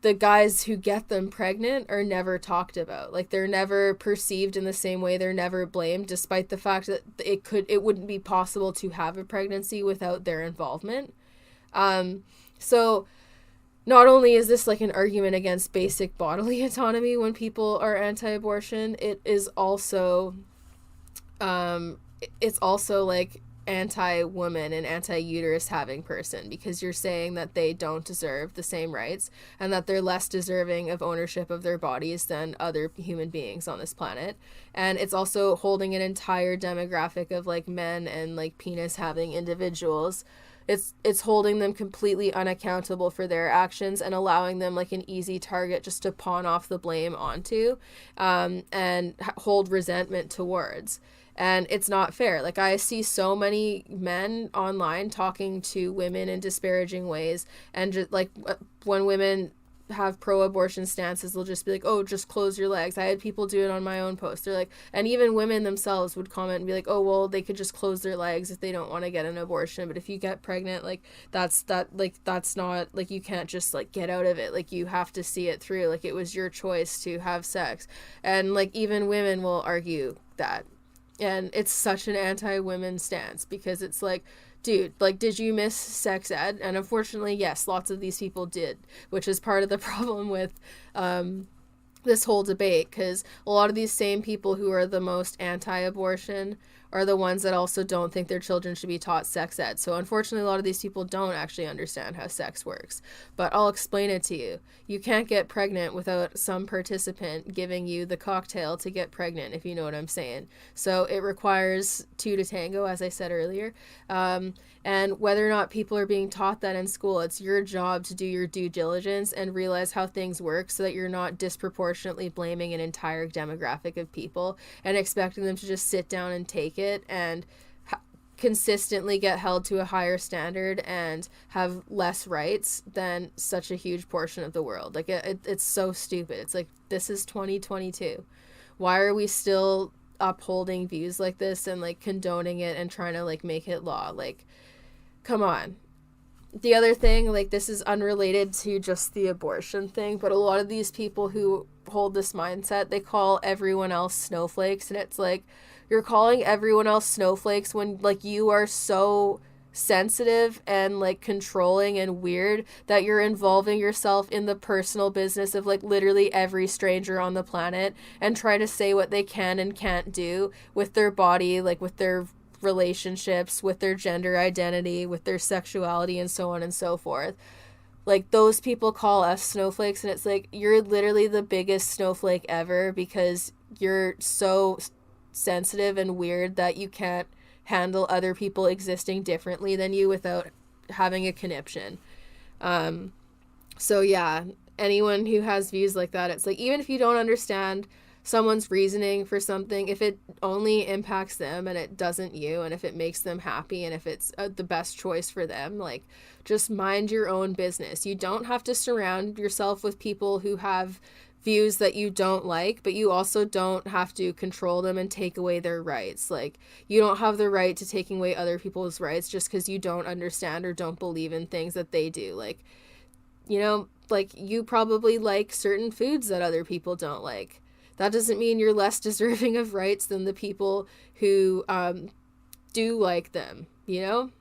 the guys who get them pregnant are never talked about. Like, they're never perceived in the same way. They're never blamed, despite the fact that it wouldn't be possible to have a pregnancy without their involvement. So not only is this like an argument against basic bodily autonomy when people are anti-abortion, it is also it's also like anti-woman and anti-uterus having person, because you're saying that they don't deserve the same rights and that they're less deserving of ownership of their bodies than other human beings on this planet. And it's also holding an entire demographic of like men and like penis having individuals. It's holding them completely unaccountable for their actions and allowing them like an easy target just to pawn off the blame onto, and hold resentment towards. And it's not fair. Like, I see so many men online talking to women in disparaging ways, and just like when women have pro-abortion stances, they'll just be like, oh, just close your legs. I had people do it on my own post. They're like, and even women themselves would comment and be like, oh, well, they could just close their legs if they don't want to get an abortion, but if you get pregnant, like, that's not, like, you can't just like get out of it. Like, you have to see it through. Like, it was your choice to have sex. And like, even women will argue that. And it's such an anti-women stance, because it's like, dude, like, did you miss sex ed? And unfortunately, yes, lots of these people did, which is part of the problem with this whole debate, because a lot of these same people who are the most anti-abortion are the ones that also don't think their children should be taught sex ed. So unfortunately, a lot of these people don't actually understand how sex works. But I'll explain it to you. You can't get pregnant without some participant giving you the cocktail to get pregnant, if you know what I'm saying. So it requires two to tango, as I said earlier. And whether or not people are being taught that in school, it's your job to do your due diligence and realize how things work, so that you're not disproportionately blaming an entire demographic of people and expecting them to just sit down and take it and consistently get held to a higher standard and have less rights than such a huge portion of the world. Like, it's so stupid. It's like, this is 2022. Why are we still upholding views like this and like condoning it and trying to like make it law? Like, come on. The other thing, like, this is unrelated to just the abortion thing, but a lot of these people who hold this mindset, they call everyone else snowflakes, and it's like, you're calling everyone else snowflakes when like you are so sensitive and like controlling and weird that you're involving yourself in the personal business of like literally every stranger on the planet and try to say what they can and can't do with their body, like with their relationships, with their gender identity, with their sexuality, and so on and so forth. Like, those people call us snowflakes, and it's like, you're literally the biggest snowflake ever, because you're so sensitive and weird that you can't handle other people existing differently than you without having a conniption. So yeah, anyone who has views like that, it's like, even if you don't understand someone's reasoning for something, if it only impacts them and it doesn't you, and if it makes them happy, and if it's the best choice for them, like, just mind your own business. You don't have to surround yourself with people who have views that you don't like, but you also don't have to control them and take away their rights. Like, you don't have the right to taking away other people's rights just because you don't understand or don't believe in things that they do. Like, you know, like, you probably like certain foods that other people don't like. That doesn't mean you're less deserving of rights than the people who do like them, you know?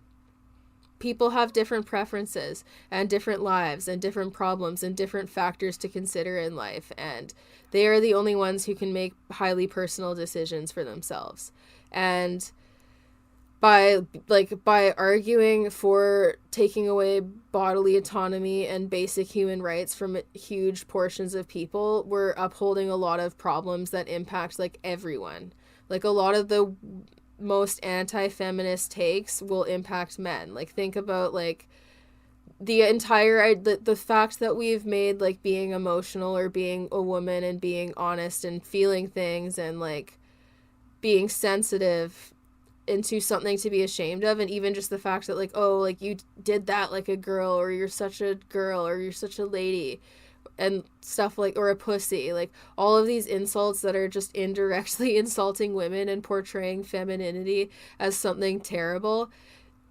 People have different preferences and different lives and different problems and different factors to consider in life, and they are the only ones who can make highly personal decisions for themselves. And by arguing for taking away bodily autonomy and basic human rights from huge portions of people, we're upholding a lot of problems that impact, like, everyone. Like, a lot of the most anti-feminist takes will impact men. Like, think about, like, the fact that we've made, like, being emotional or being a woman and being honest and feeling things and, like, being sensitive into something to be ashamed of. And even just the fact that, like, oh, like, you did that like a girl, or you're such a girl, or you're such a lady, and stuff, like, or a pussy, like, all of these insults that are just indirectly insulting women and portraying femininity as something terrible,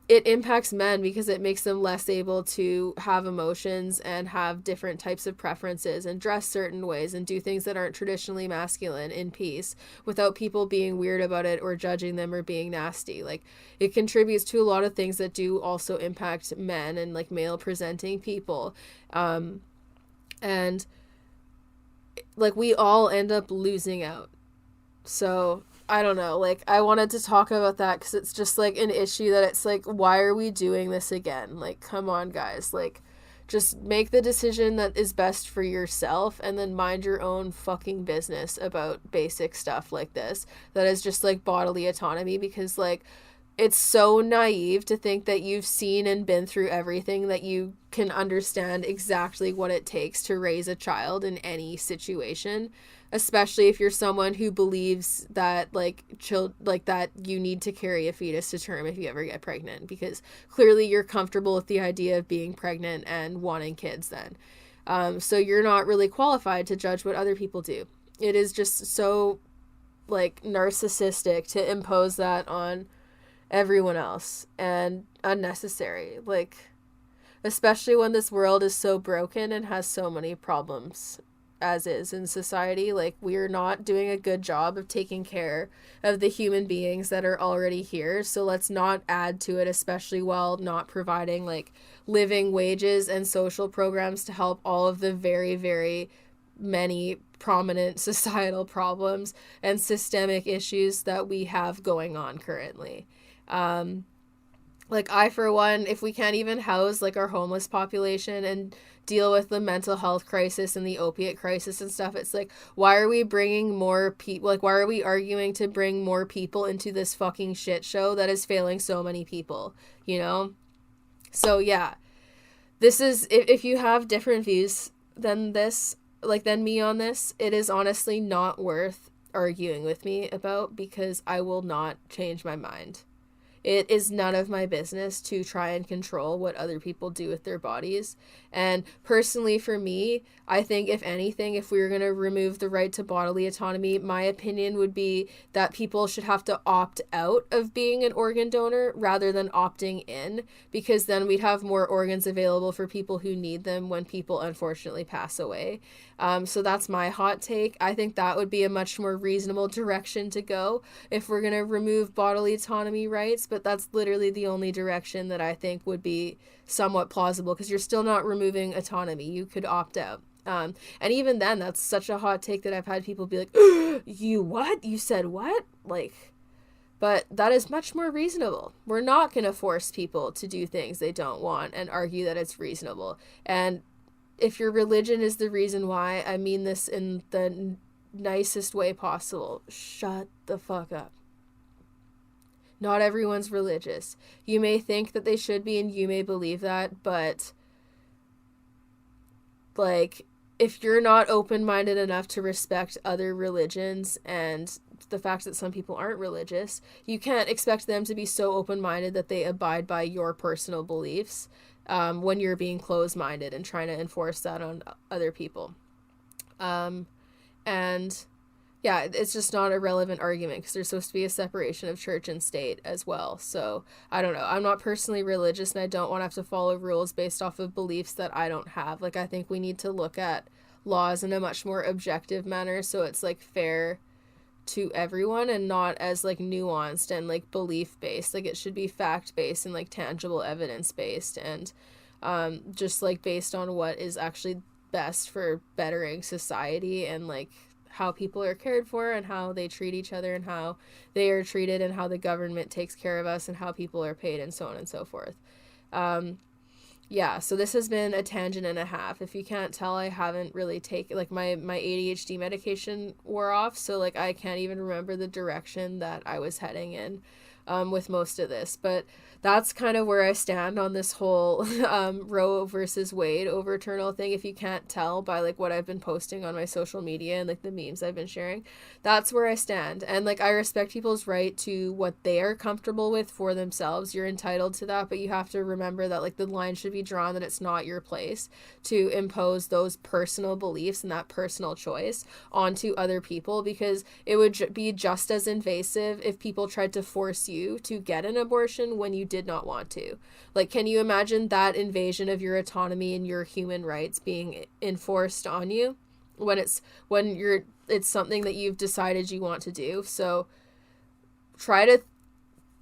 it impacts men because it makes them less able to have emotions and have different types of preferences and dress certain ways and do things that aren't traditionally masculine in peace without people being weird about it or judging them or being nasty. Like, it contributes to a lot of things that do also impact men and, like, male presenting people. And, like, we all end up losing out. So, I don't know. Like, I wanted to talk about that because it's just, like, an issue that it's like, why are we doing this again? Like, come on, guys. Like, just make the decision that is best for yourself and then mind your own fucking business about basic stuff like this. That is just, like, bodily autonomy, because, like, it's so naive to think that you've seen and been through everything, that you can understand exactly what it takes to raise a child in any situation, especially if you're someone who believes that, like, that you need to carry a fetus to term if you ever get pregnant, because clearly you're comfortable with the idea of being pregnant and wanting kids then. So you're not really qualified to judge what other people do. It is just so, like, narcissistic to impose that on everyone else, and unnecessary, like, especially when this world is so broken and has so many problems as is in society. Like, we're not doing a good job of taking care of the human beings that are already here, so let's not add to it, especially while not providing, like, living wages and social programs to help all of the very, very many prominent societal problems and systemic issues that we have going on currently. Like, I, for one, if we can't even house, like, our homeless population and deal with the mental health crisis and the opiate crisis and stuff, it's like, why are we bringing more people, like, why are we arguing to bring more people into this fucking shit show that is failing so many people, you know? So, yeah, this is, if you have different views than this, like, than me on this, it is honestly not worth arguing with me about, because I will not change my mind. It is none of my business to try and control what other people do with their bodies. And personally, for me, I think, if anything, if we were going to remove the right to bodily autonomy, my opinion would be that people should have to opt out of being an organ donor rather than opting in, because then we'd have more organs available for people who need them when people unfortunately pass away. So that's my hot take. I think that would be a much more reasonable direction to go if we're going to remove bodily autonomy rights, but that's literally the only direction that I think would be somewhat plausible, because you're still not removing autonomy. You could opt out. And even then, that's such a hot take that I've had people be like, you what? You said what? Like, but that is much more reasonable. We're not going to force people to do things they don't want and argue that it's reasonable. And if your religion is the reason why, I mean this in the nicest way possible, shut the fuck up. Not everyone's religious. You may think that they should be and you may believe that, but, like, if you're not open-minded enough to respect other religions and the fact that some people aren't religious, you can't expect them to be so open-minded that they abide by your personal beliefs when you're being closed-minded and trying to enforce that on other people. And yeah, it's just not a relevant argument because there's supposed to be a separation of church and state as well. So I don't know. I'm not personally religious, and I don't want to have to follow rules based off of beliefs that I don't have. Like, I think we need to look at laws in a much more objective manner so it's like fair to everyone and not as like nuanced and like belief based. Like, it should be fact based and like tangible evidence based, and just like based on what is actually best for bettering society and like how people are cared for and how they treat each other and how they are treated and how the government takes care of us and how people are paid and so on and so forth. Yeah, so this has been a tangent and a half. If you can't tell, I haven't really taken, like, my ADHD medication wore off, so like I can't even remember the direction that I was heading in with most of this. But that's kind of where I stand on this whole Roe versus Wade overturnal thing. If you can't tell by like what I've been posting on my social media and like the memes I've been sharing, that's where I stand. And like, I respect people's right to what they are comfortable with for themselves. You're entitled to that, but you have to remember that like the line should be drawn, that it's not your place to impose those personal beliefs and that personal choice onto other people, because it would be just as invasive if people tried to force you to get an abortion when you did not want to. Like, can you imagine that invasion of your autonomy and your human rights being enforced on you when it's something that you've decided you want to do? So try to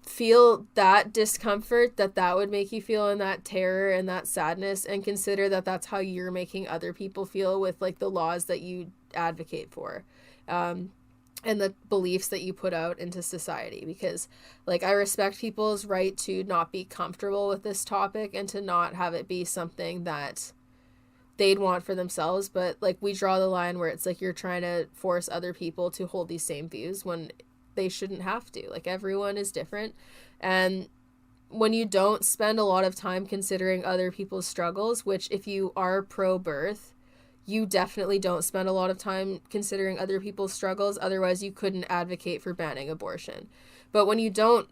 feel that discomfort that would make you feel, and that terror and that sadness, and consider that that's how you're making other people feel with like the laws that you advocate for. And the beliefs that you put out into society, because like, I respect people's right to not be comfortable with this topic and to not have it be something that they'd want for themselves, but like, we draw the line where it's like you're trying to force other people to hold these same views when they shouldn't have to. Like, everyone is different, and when you don't spend a lot of time considering other people's struggles, which if you are pro-birth, you definitely don't spend a lot of time considering other people's struggles. Otherwise, you couldn't advocate for banning abortion. But when you don't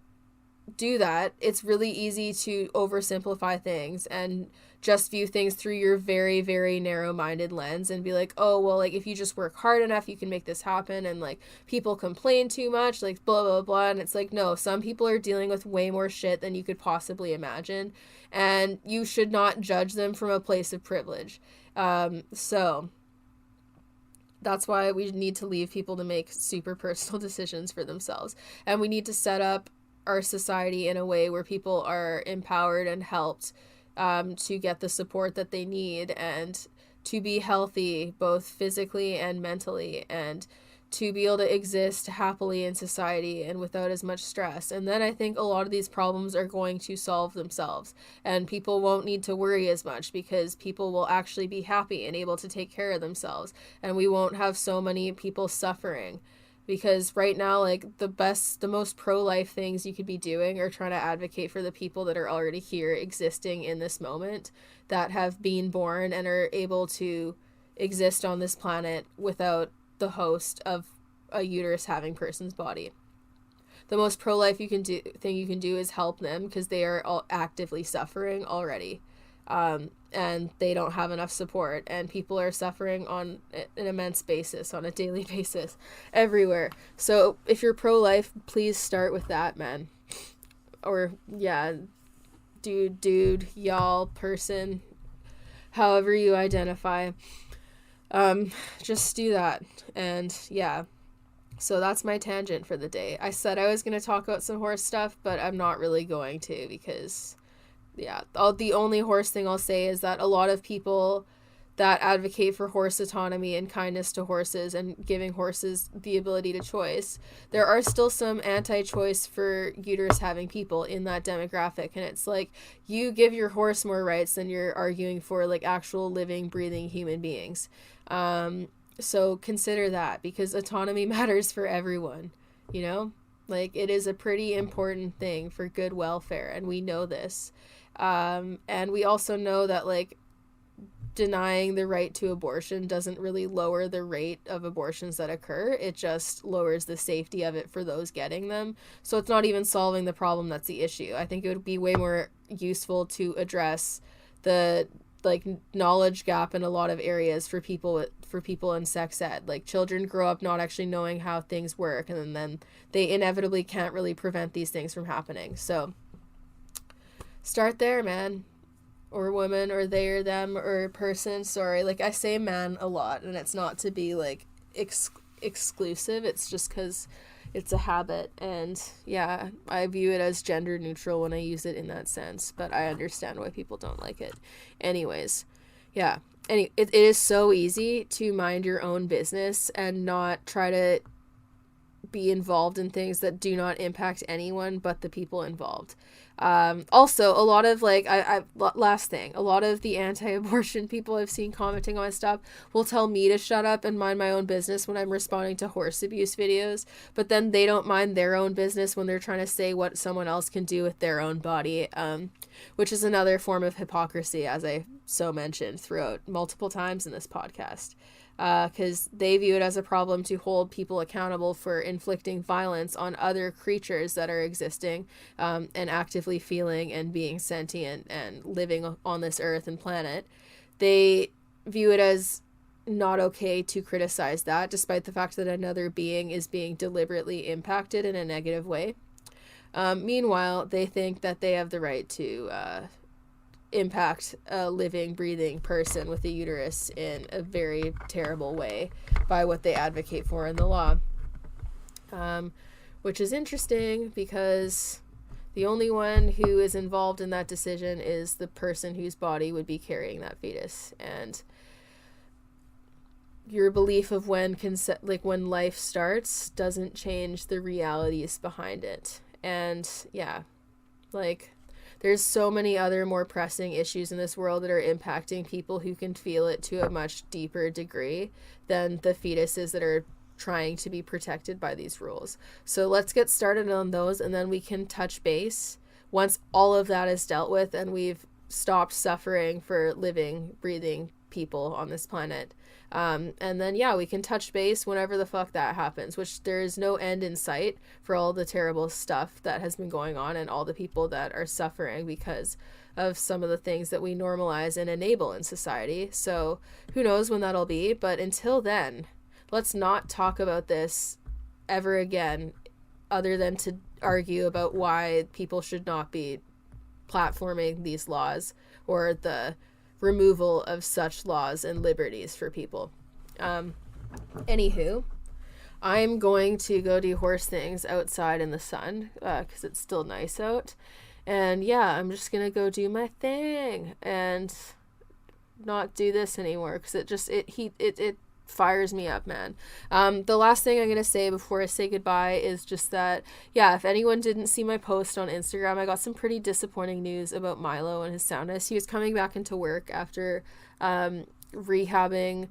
do that, it's really easy to oversimplify things and just view things through your very, very narrow-minded lens and be like, oh, well, like, if you just work hard enough, you can make this happen, and like, people complain too much, like, blah, blah, blah. And it's like, no, some people are dealing with way more shit than you could possibly imagine, and you should not judge them from a place of privilege. So that's why we need to leave people to make super personal decisions for themselves. And we need to set up our society in a way where people are empowered and helped to get the support that they need, and to be healthy, both physically and mentally, and to be able to exist happily in society and without as much stress. And then I think a lot of these problems are going to solve themselves, and people won't need to worry as much because people will actually be happy and able to take care of themselves, and we won't have so many people suffering. Because right now, like, the most pro-life things you could be doing are trying to advocate for the people that are already here, existing in this moment, that have been born and are able to exist on this planet without the host of a uterus having person's body. The most pro-life thing you can do is help them, because they are all actively suffering already, and they don't have enough support, and people are suffering on an immense basis, on a daily basis, everywhere. So if you're pro-life, please start with that, man. Or yeah, dude, y'all, person, however you identify. Just do that. And yeah, so that's my tangent for the day. I said I was going to talk about some horse stuff, but I'm not really going to, because yeah, the only horse thing I'll say is that a lot of people that advocate for horse autonomy and kindness to horses and giving horses the ability to choice, there are still some anti-choice for uterus having people in that demographic. And it's like, you give your horse more rights than you're arguing for like actual living, breathing human beings. So consider that, because autonomy matters for everyone, you know? Like, it is a pretty important thing for good welfare, and we know this. And we also know that, like, denying the right to abortion doesn't really lower the rate of abortions that occur. It just lowers the safety of it for those getting them. So it's not even solving the problem that's the issue. I think it would be way more useful to address the like knowledge gap in a lot of areas for people in sex ed. Like, children grow up not actually knowing how things work, and then they inevitably can't really prevent these things from happening. So start there, man, or woman, or they or them, or person. Sorry, like, I say man a lot, and it's not to be like exclusive. It's just because it's a habit, and yeah, I view it as gender neutral when I use it in that sense, but I understand why people don't like it. Anyways, yeah. It is so easy to mind your own business and not try to be involved in things that do not impact anyone but the people involved. Also, a lot of last thing, a lot of the anti-abortion people I've seen commenting on my stuff will tell me to shut up and mind my own business when I'm responding to horse abuse videos, but then they don't mind their own business when they're trying to say what someone else can do with their own body, which is another form of hypocrisy, as I so mentioned throughout multiple times in this podcast. Because they view it as a problem to hold people accountable for inflicting violence on other creatures that are existing, and actively feeling and being sentient and living on this earth and planet. They view it as not okay to criticize that, despite the fact that another being is being deliberately impacted in a negative way. Meanwhile, they think that they have the right to impact a living, breathing person with a uterus in a very terrible way by what they advocate for in the law. Which is interesting because the only one who is involved in that decision is the person whose body would be carrying that fetus. And your belief of when life starts doesn't change the realities behind it. And yeah, like, there's so many other more pressing issues in this world that are impacting people who can feel it to a much deeper degree than the fetuses that are trying to be protected by these rules. So let's get started on those, and then we can touch base once all of that is dealt with and we've stopped suffering for living, breathing people on this planet. And then, yeah, we can touch base whenever the fuck that happens, which there is no end in sight for all the terrible stuff that has been going on and all the people that are suffering because of some of the things that we normalize and enable in society. So who knows when that'll be, but until then, let's not talk about this ever again, other than to argue about why people should not be platforming these laws or the removal of such laws and liberties for people. Anywho, I'm going to go do horse things outside in the sun because it's still nice out. And yeah, I'm just going to go do my thing and not do this anymore because it fires me up, man. The last thing I'm gonna say before I say goodbye is just that, yeah, if anyone didn't see my post on Instagram, I got some pretty disappointing news about Milo and his soundness. He was coming back into work after rehabbing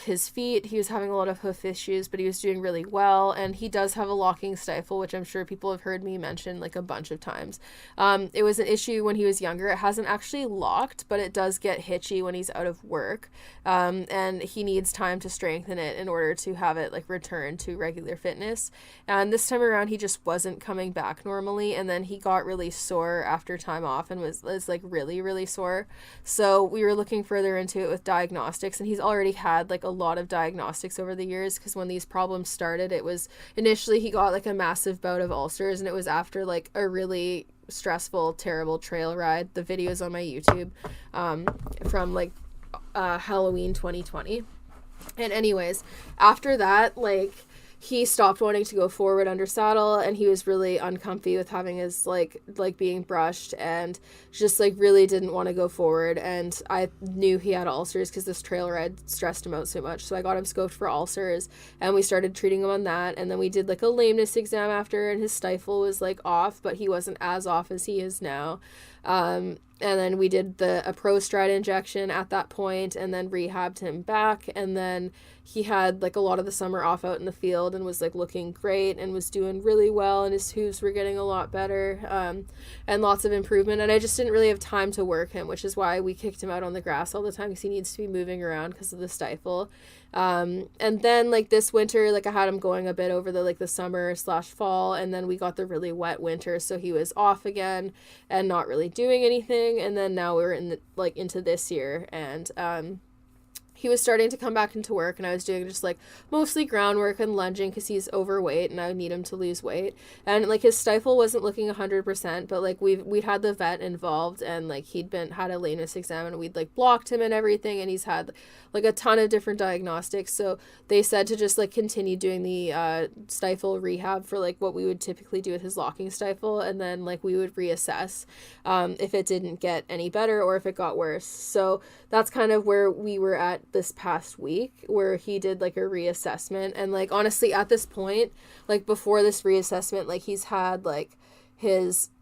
his feet. He was having a lot of hoof issues, but he was doing really well, and he does have a locking stifle, which I'm sure people have heard me mention like a bunch of times. It was an issue when he was younger. It hasn't actually locked, but it does get hitchy when he's out of work, and he needs time to strengthen it in order to have it like return to regular fitness. And this time around he just wasn't coming back normally, and then he got really sore after time off and was like really, really sore. So we were looking further into it with diagnostics, and he's already had like a lot of diagnostics over the years, because when these problems started, it was initially he got like a massive bout of ulcers, and it was after like a really stressful, terrible trail ride. The video's on my YouTube from like Halloween 2020. And anyways, after that, like, he stopped wanting to go forward under saddle, and he was really uncomfy with having his like being brushed, and just like really didn't want to go forward. And I knew he had ulcers because this trail ride stressed him out so much, so I got him scoped for ulcers, and we started treating him on that. And then we did like a lameness exam after, and his stifle was like off, but he wasn't as off as he is now. And then we did a ProStride injection at that point, and then rehabbed him back. And then he had like a lot of the summer off out in the field and was like looking great and was doing really well, and his hooves were getting a lot better, and lots of improvement. And I just didn't really have time to work him, which is why we kicked him out on the grass all the time, because he needs to be moving around because of the stifle. And then like this winter, like I had him going a bit over the summer / fall, and then we got the really wet winter, so he was off again and not really doing anything. And then now we're into this year, and he was starting to come back into work, and I was doing just like mostly groundwork and lunging because he's overweight and I need him to lose weight. And like his stifle wasn't looking 100%, but like we'd had the vet involved, and like he'd had a lameness exam, and we'd like blocked him and everything, and he's had like a ton of different diagnostics. So they said to just like continue doing the stifle rehab for like what we would typically do with his locking stifle, and then like we would reassess if it didn't get any better or if it got worse. So that's kind of where we were at this past week, where he did like a reassessment. And like honestly at this point, like before this reassessment, like he's had like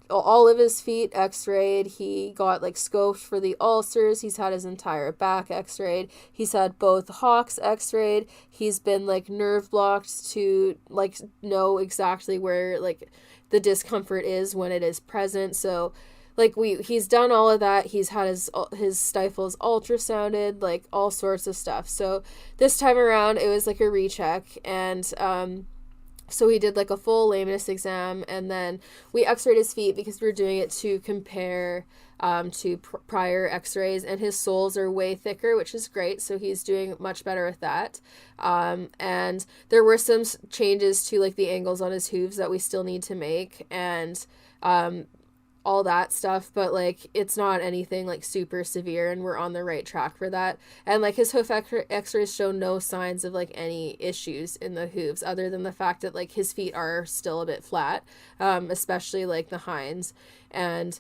all of his feet x-rayed, he got like scoped for the ulcers, he's had his entire back x-rayed, he's had both hocks x-rayed, he's been like nerve blocked to like know exactly where like the discomfort is when it is present. So like he's done all of that. He's had his stifles ultrasounded, like all sorts of stuff. So this time around it was like a recheck, and so we did like a full lameness exam, and then we x-rayed his feet because we were doing it to compare to prior x-rays, and his soles are way thicker, which is great. So he's doing much better with that. And there were some changes to like the angles on his hooves that we still need to make, and all that stuff, but like it's not anything like super severe, and we're on the right track for that. And like his hoof x-rays show no signs of like any issues in the hooves, other than the fact that like his feet are still a bit flat, especially like the hinds, and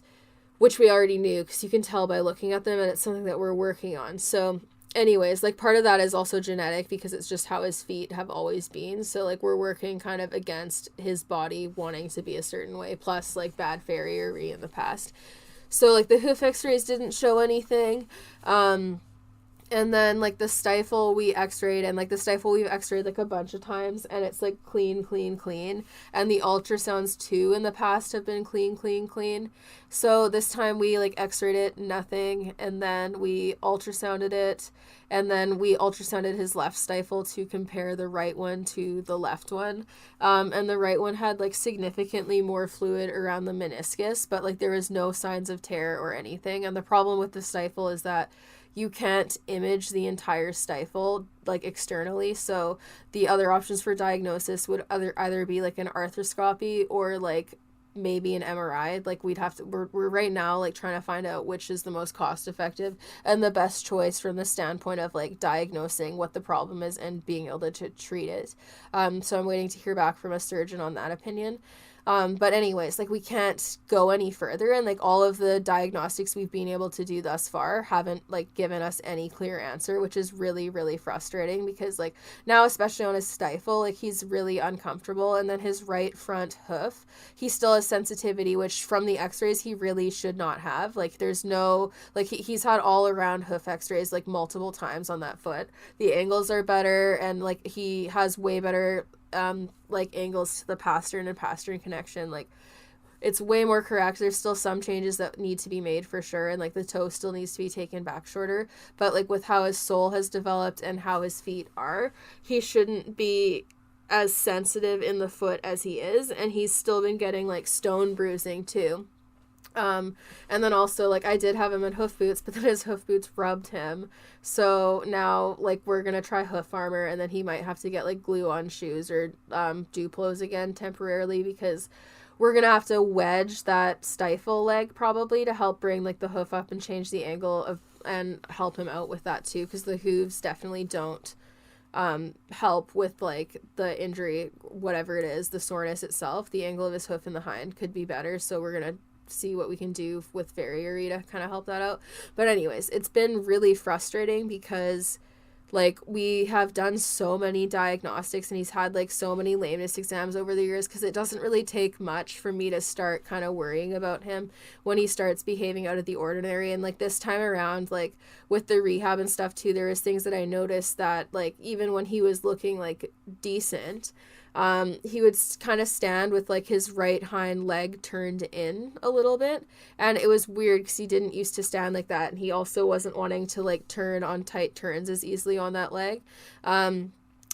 which we already knew because you can tell by looking at them, and it's something that we're working on. So anyways, like part of that is also genetic because it's just how his feet have always been. So like we're working kind of against his body wanting to be a certain way, plus like bad farrier in the past. So like the hoof x-rays didn't show anything. And then like the stifle we x-rayed, and like the stifle we've x-rayed like a bunch of times, and it's like clean. And the ultrasounds too in the past have been clean. So this time we like x-rayed it, nothing, and then we ultrasounded it, and then we ultrasounded his left stifle to compare the right one to the left one. And the right one had like significantly more fluid around the meniscus, but like there was no signs of tear or anything. And the problem with the stifle is that you can't image the entire stifle like externally, so the other options for diagnosis would either be like an arthroscopy or like maybe an MRI. Like we're right now like trying to find out which is the most cost effective and the best choice from the standpoint of like diagnosing what the problem is and being able to treat it. So I'm waiting to hear back from a surgeon on that opinion. But anyways, like we can't go any further, and like all of the diagnostics we've been able to do thus far haven't like given us any clear answer, which is really, really frustrating because like now, especially on his stifle, like he's really uncomfortable. And then his right front hoof, he still has sensitivity, which from the x-rays he really should not have. Like there's no, like he's had all around hoof x-rays like multiple times on that foot. The angles are better, and like he has way better like angles to the pastern and pastern connection. Like it's way more correct. There's still some changes that need to be made for sure, and like the toe still needs to be taken back shorter, but like with how his sole has developed and how his feet are, he shouldn't be as sensitive in the foot as he is, and he's still been getting like stone bruising too. And then also like I did have him in hoof boots, but then his hoof boots rubbed him. So now like we're gonna try hoof armor, and then he might have to get like glue on shoes or Duplos again temporarily, because we're gonna have to wedge that stifle leg probably to help bring like the hoof up and change the angle of and help him out with that too, because the hooves definitely don't help with like the injury, whatever it is, the soreness itself. The angle of his hoof in the hind could be better, so we're gonna see what we can do with farrier to kind of help that out. But anyways, it's been really frustrating because like we have done so many diagnostics and he's had like so many lameness exams over the years, because it doesn't really take much for me to start kind of worrying about him when he starts behaving out of the ordinary. And like this time around, like with the rehab and stuff too, there was things that I noticed that like even when he was looking like decent, he would kind of stand with like his right hind leg turned in a little bit, and it was weird because he didn't used to stand like that, and he also wasn't wanting to like turn on tight turns as easily on that leg, and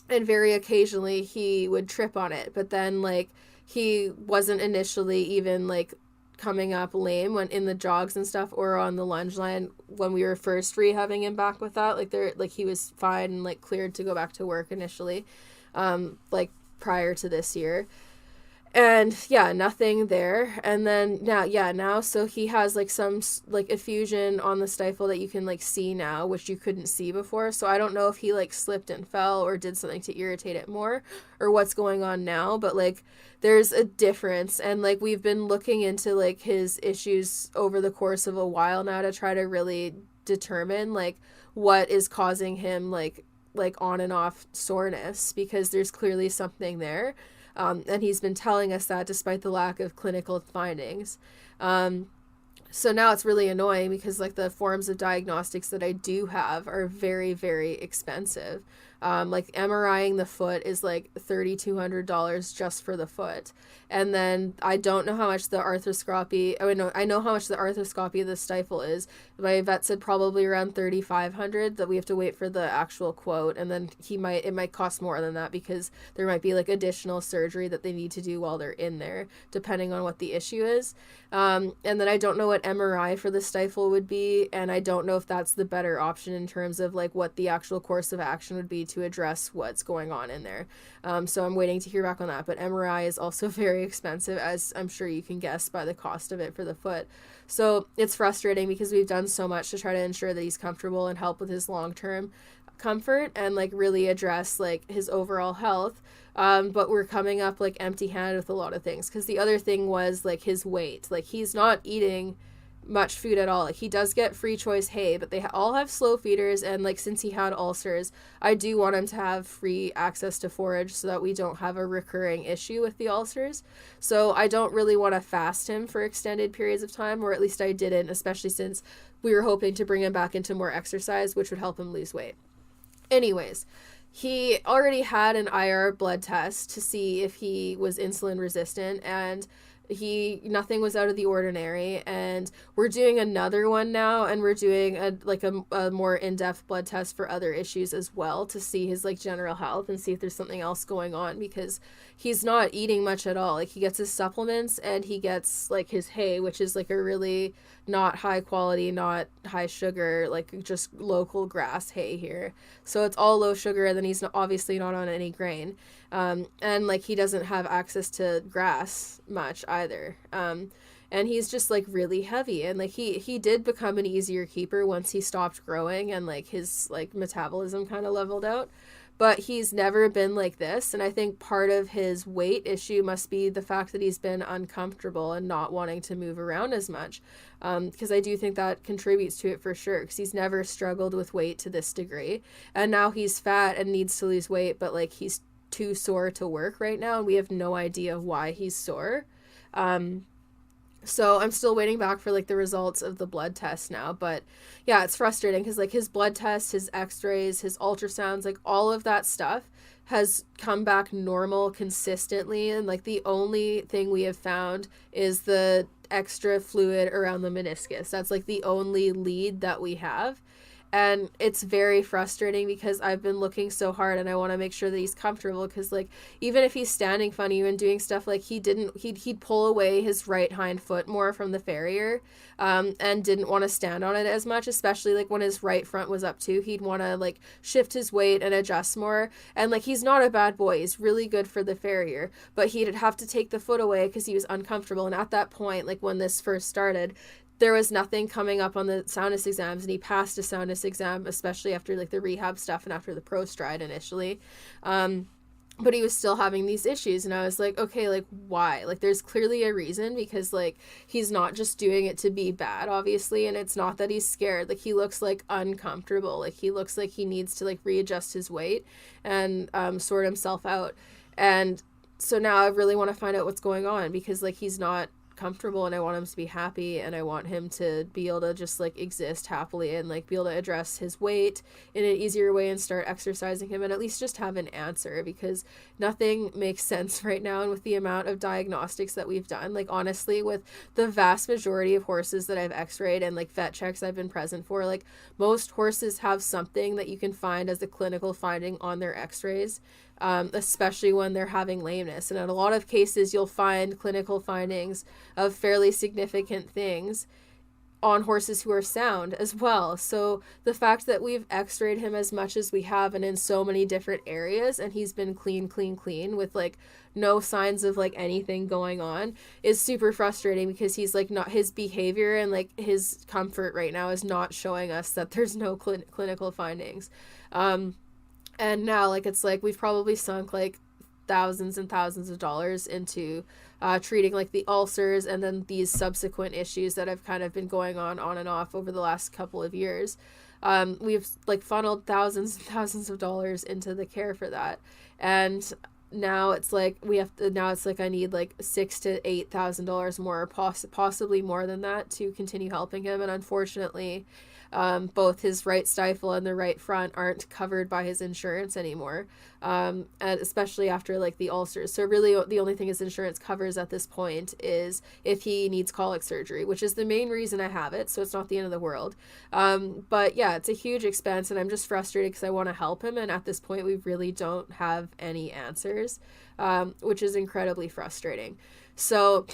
very occasionally he would trip on it, but then like he wasn't initially even like coming up lame when in the jogs and stuff or on the lunge line when we were first rehabbing him back with that. Like there, like he was fine and like cleared to go back to work initially, like prior to this year. And yeah, nothing there. And then now so he has like some like effusion on the stifle that you can like see now, which you couldn't see before. So I don't know if he like slipped and fell or did something to irritate it more or what's going on now, but like there's a difference. And like we've been looking into like his issues over the course of a while now to try to really determine like what is causing him like on and off soreness, because there's clearly something there. And he's been telling us that despite the lack of clinical findings. So now it's really annoying because like the forms of diagnostics that I do have are very, very expensive. Like MRIing the foot is like $3,200 just for the foot. And then I don't know how much the arthroscopy, I know how much the arthroscopy of the stifle is. My vet said probably around $3,500, that we have to wait for the actual quote. And then it might cost more than that because there might be like additional surgery that they need to do while they're in there, depending on what the issue is. And then I don't know what MRI for the stifle would be. And I don't know if that's the better option in terms of like what the actual course of action would be to address what's going on in there. So I'm waiting to hear back on that. But MRI is also very expensive, as I'm sure you can guess by the cost of it for the foot. So it's frustrating because we've done so much to try to ensure that he's comfortable and help with his long-term comfort and like really address like his overall health. But we're coming up like empty-handed with a lot of things, because the other thing was like his weight. Like he's not eating much food at all. Like he does get free choice hay, but they all have slow feeders, and like since he had ulcers, I do want him to have free access to forage so that we don't have a recurring issue with the ulcers. So I don't really want to fast him for extended periods of time, or at least I didn't, especially since we were hoping to bring him back into more exercise, which would help him lose weight. Anyways, he already had an IR blood test to see if he was insulin resistant, and nothing was out of the ordinary. And we're doing another one now, and we're doing a more in-depth blood test for other issues as well, to see his like general health and see if there's something else going on, because he's not eating much at all. Like he gets his supplements and he gets like his hay, which is like a really not high quality, not high sugar, like just local grass hay here. So it's all low sugar, and then he's obviously not on any grain. And like he doesn't have access to grass much either. And he's just like really heavy, and like he did become an easier keeper once he stopped growing and like his like metabolism kind of leveled out. But he's never been like this, and I think part of his weight issue must be the fact that he's been uncomfortable and not wanting to move around as much, because I do think that contributes to it for sure, because he's never struggled with weight to this degree, and now he's fat and needs to lose weight, but like he's too sore to work right now, and we have no idea why he's sore. So I'm still waiting back for like the results of the blood test now, but yeah, it's frustrating because like his blood tests, his x-rays, his ultrasounds, like all of that stuff has come back normal consistently, and like the only thing we have found is the extra fluid around the meniscus. That's like the only lead that we have. And it's very frustrating because I've been looking so hard, and I want to make sure that he's comfortable, because like even if he's standing funny and doing stuff, like he'd pull away his right hind foot more from the farrier, and didn't want to stand on it as much, especially like when his right front was up too. He'd want to like shift his weight and adjust more, and like he's not a bad boy, he's really good for the farrier, but he'd have to take the foot away because he was uncomfortable. And at that point, like when this first started, there was nothing coming up on the soundness exams, and he passed a soundness exam, especially after like the rehab stuff and after the pro stride initially. but he was still having these issues, and I was like, okay, like, why? Like, there's clearly a reason, because like he's not just doing it to be bad, obviously, and it's not that he's scared. Like, he looks like uncomfortable, like he looks like he needs to like readjust his weight and sort himself out. And so now I really want to find out what's going on, because like he's not comfortable, and I want him to be happy, and I want him to be able to just like exist happily and like be able to address his weight in an easier way and start exercising him, and at least just have an answer, because nothing makes sense right now. And with the amount of diagnostics that we've done, like honestly, with the vast majority of horses that I've x-rayed and like vet checks I've been present for, like most horses have something that you can find as a clinical finding on their x-rays, especially when they're having lameness. And in a lot of cases, you'll find clinical findings of fairly significant things on horses who are sound as well. So the fact that we've x-rayed him as much as we have and in so many different areas, and he's been clean with like no signs of like anything going on, is super frustrating, because he's like not, his behavior and like his comfort right now is not showing us that there's no clinical findings. And now, like, it's like we've probably sunk like thousands and thousands of dollars into treating like the ulcers and then these subsequent issues that have kind of been going on and off over the last couple of years. We've like funneled thousands and thousands of dollars into the care for that. And now it's like I need like $6,000 to $8,000 more, or possibly more than that, to continue helping him. And unfortunately, both his right stifle and the right front aren't covered by his insurance anymore, and especially after like the ulcers. So really the only thing his insurance covers at this point is if he needs colic surgery, which is the main reason I have it, so it's not the end of the world. But yeah, it's a huge expense, and I'm just frustrated because I want to help him, and at this point we really don't have any answers, which is incredibly frustrating. So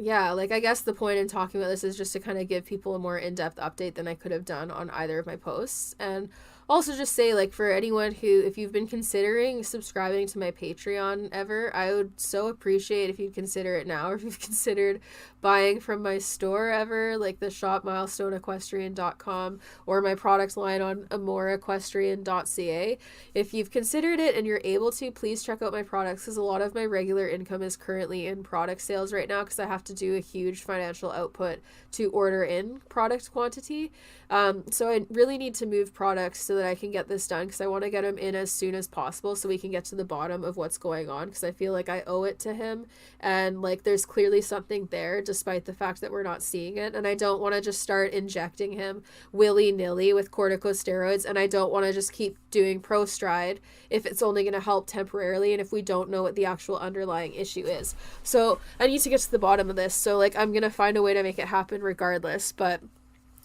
yeah, like I guess the point in talking about this is just to kind of give people a more in-depth update than I could have done on either of my posts. And also just say, like, for anyone who, if you've been considering subscribing to my Patreon ever, I would so appreciate if you'd consider it now, or if you've considered buying from my store ever, like the shop milestoneequestrian.com, or my product line on amorequestrian.ca. If you've considered it and you're able to, please check out my products, because a lot of my regular income is currently in product sales right now, because I have to do a huge financial output to order in product quantity. So I really need to move products so that I can get this done, because I want to get him in as soon as possible so we can get to the bottom of what's going on, because I feel like I owe it to him, and like there's clearly something there despite the fact that we're not seeing it. And I don't want to just start injecting him willy-nilly with corticosteroids, and I don't want to just keep doing Prostride if it's only going to help temporarily and if we don't know what the actual underlying issue is. So I need to get to the bottom of this, so like I'm going to find a way to make it happen regardless. But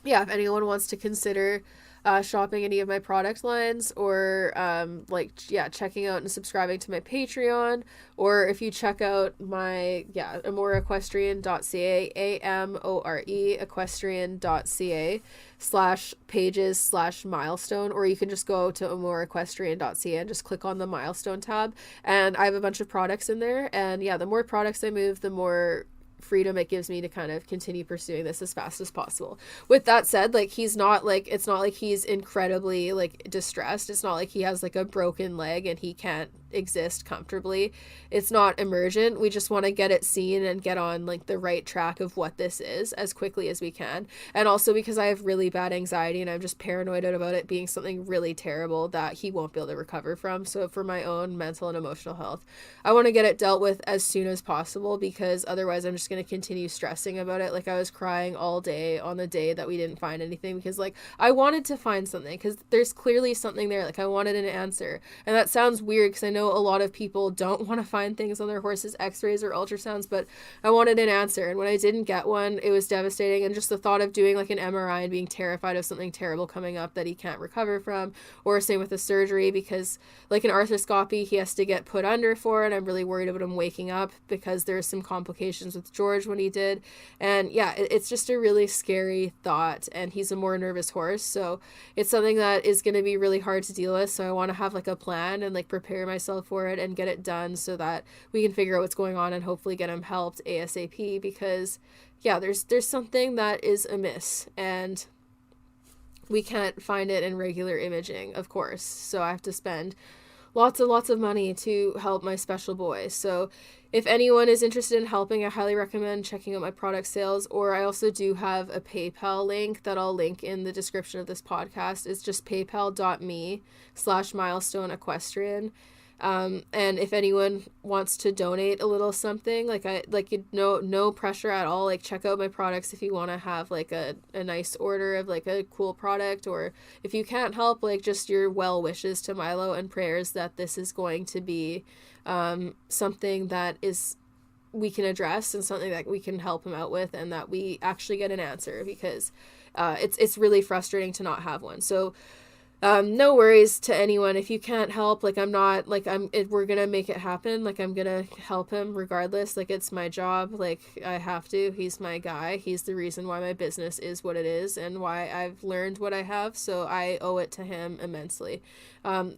yeah, if anyone wants to consider shopping any of my product lines, or checking out and subscribing to my Patreon, or if you check out my amoreequestrian.ca, AMORE equestrian.ca /pages/milestone, or you can just go to amoreequestrian.ca and just click on the milestone tab, and I have a bunch of products in there. And yeah, the more products I move, the more freedom it gives me to kind of continue pursuing this as fast as possible. With that said, like he's not like, it's not like he's incredibly like distressed. It's not like he has like a broken leg and he can't exist comfortably. It's not emergent. We just want to get it seen and get on like the right track of what this is as quickly as we can. And also because I have really bad anxiety and I'm just paranoid about it being something really terrible that he won't be able to recover from. So for my own mental and emotional health, I want to get it dealt with as soon as possible, because otherwise I'm just going to continue stressing about it. Like I was crying all day on the day that we didn't find anything, because like I wanted to find something, because there's clearly something there. Like I wanted an answer. And that sounds weird because I know a lot of people don't want to find things on their horses' x-rays or ultrasounds, but I wanted an answer. And when I didn't get one, it was devastating. And just the thought of doing like an MRI and being terrified of something terrible coming up that he can't recover from, or same with the surgery, because like an arthroscopy he has to get put under for, and I'm really worried about him waking up because there's some complications with George when he did. And yeah, it's just a really scary thought, and he's a more nervous horse, so it's something that is going to be really hard to deal with. So I want to have like a plan and like prepare myself for it and get it done so that we can figure out what's going on and hopefully get him helped ASAP, because yeah, there's something that is amiss. And we can't find it in regular imaging, of course. So I have to spend lots and lots of money to help my special boy. So if anyone is interested in helping, I highly recommend checking out my product sales. Or I also do have a PayPal link that I'll link in the description of this podcast. It's just paypal.me/milestoneequestrian. And if anyone wants to donate a little something, no pressure at all. Like, check out my products if you want to have like a nice order of like a cool product, or if you can't help, like just your well wishes to Milo and prayers that this is going to be something that is we can address and something that we can help him out with, and that we actually get an answer, because it's really frustrating to not have one. So no worries to anyone if you can't help. Like, I'm not like we're gonna make it happen. Like, I'm gonna help him regardless. Like, it's my job. Like, I have to. He's my guy. He's the reason why my business is what it is and why I've learned what I have. So I owe it to him immensely.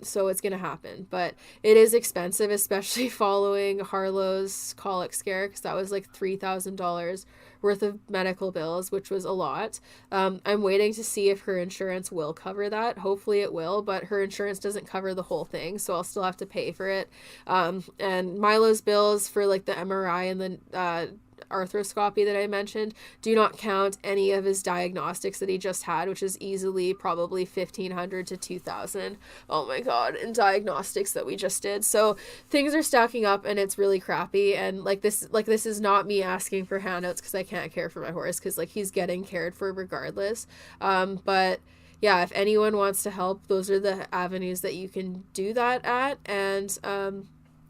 So it's gonna happen, but it is expensive, especially following Harlow's colic scare, because that was like $3,000 worth of medical bills, which was a lot. I'm waiting to see if her insurance will cover that. Hopefully it will, but her insurance doesn't cover the whole thing, so I'll still have to pay for it. And Milo's bills for like the MRI and the arthroscopy that I mentioned do not count any of his diagnostics that he just had, which is easily probably $1,500 to $2,000. Oh my god, in diagnostics that we just did. So things are stacking up, and it's really crappy. And this is not me asking for handouts because I can't care for my horse, because like he's getting cared for regardless. But yeah, if anyone wants to help, those are the avenues that you can do that at. And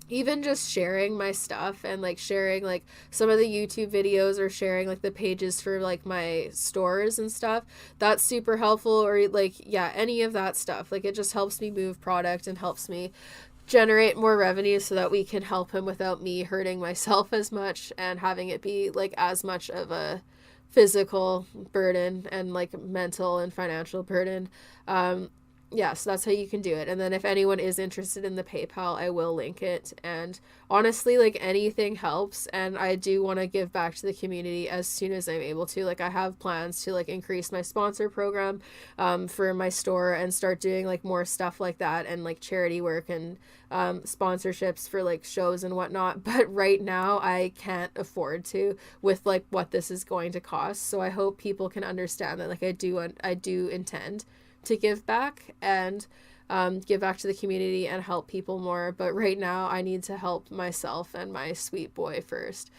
even just sharing my stuff and like sharing like some of the YouTube videos, or sharing like the pages for like my stores and stuff, that's super helpful. Or like, yeah, any of that stuff. Like, it just helps me move product and helps me generate more revenue so that we can help him without me hurting myself as much and having it be like as much of a physical burden and like mental and financial burden. Yeah, so that's how you can do it. And then if anyone is interested in the PayPal, I will link it. And honestly, like, anything helps. And I do want to give back to the community as soon as I'm able to. Like, I have plans to like increase my sponsor program for my store and start doing like more stuff like that, and like charity work and sponsorships for like shows and whatnot. But right now I can't afford to, with like what this is going to cost. So I hope people can understand that like I do intend to give back and give back to the community and help people more. But right now I need to help myself and my sweet boy first.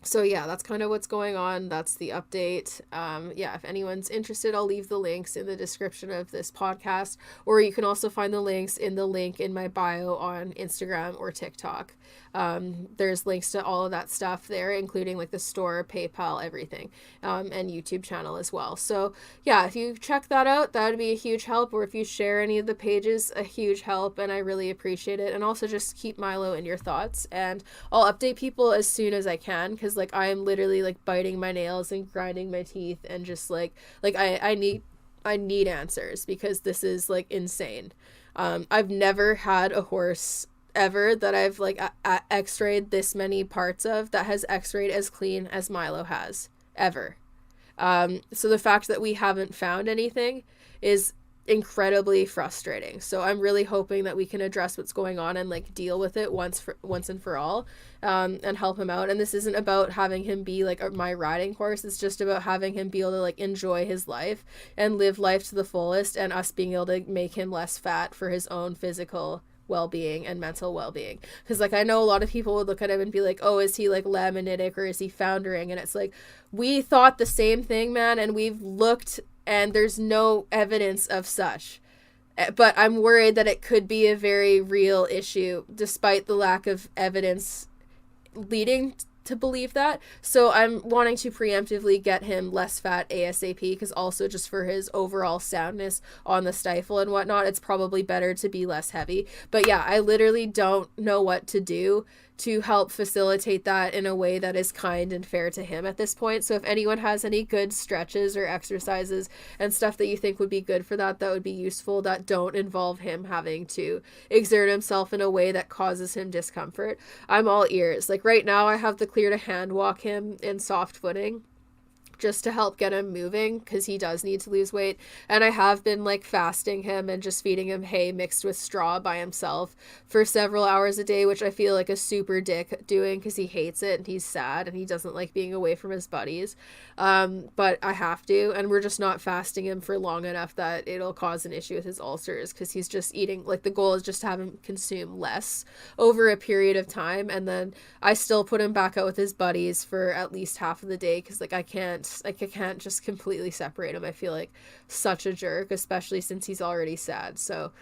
So yeah, that's kind of what's going on. That's the update. Yeah, if anyone's interested, I'll leave the links in the description of this podcast, or you can also find the links in the link in my bio on Instagram or TikTok. There's links to all of that stuff there, including like the store, PayPal, everything, and YouTube channel as well. So yeah, if you check that out, that would be a huge help. Or if you share any of the pages, a huge help, and I really appreciate it. And also just keep Milo in your thoughts, and I'll update people as soon as I can, because like I am literally like biting my nails and grinding my teeth and just like I need answers, because this is like insane. I've never had a horse ever that I've like x-rayed this many parts of that has x-rayed as clean as Milo has ever. So the fact that we haven't found anything is incredibly frustrating. So I'm really hoping that we can address what's going on and like deal with it once and for all, and help him out. And this isn't about having him be like my riding horse. It's just about having him be able to like enjoy his life and live life to the fullest, and us being able to make him less fat for his own physical well-being and mental well-being. Because like I know a lot of people would look at him and be like, oh, is he like laminitic or is he foundering? And it's like, we thought the same thing, man, and we've looked and there's no evidence of such. But I'm worried that it could be a very real issue despite the lack of evidence leading to believe that. So I'm wanting to preemptively get him less fat ASAP, because also just for his overall soundness on the stifle and whatnot, it's probably better to be less heavy. But yeah, I literally don't know what to do to help facilitate that in a way that is kind and fair to him at this point. So if anyone has any good stretches or exercises and stuff that you think would be good for that would be useful, that don't involve him having to exert himself in a way that causes him discomfort, I'm all ears. Like right now I have the clear to hand walk him in soft footing. just to help get him moving, because he does need to lose weight. And I have been like fasting him and just feeding him hay mixed with straw by himself for several hours a day, which I feel like a super dick doing, because he hates it and he's sad and he doesn't like being away from his buddies. But I have to, and we're just not fasting him for long enough that it'll cause an issue with his ulcers, because he's just eating, like, the goal is just to have him consume less over a period of time, and then I still put him back out with his buddies for at least half of the day, because like I can't just completely separate him. I feel like such a jerk, especially since he's already sad. So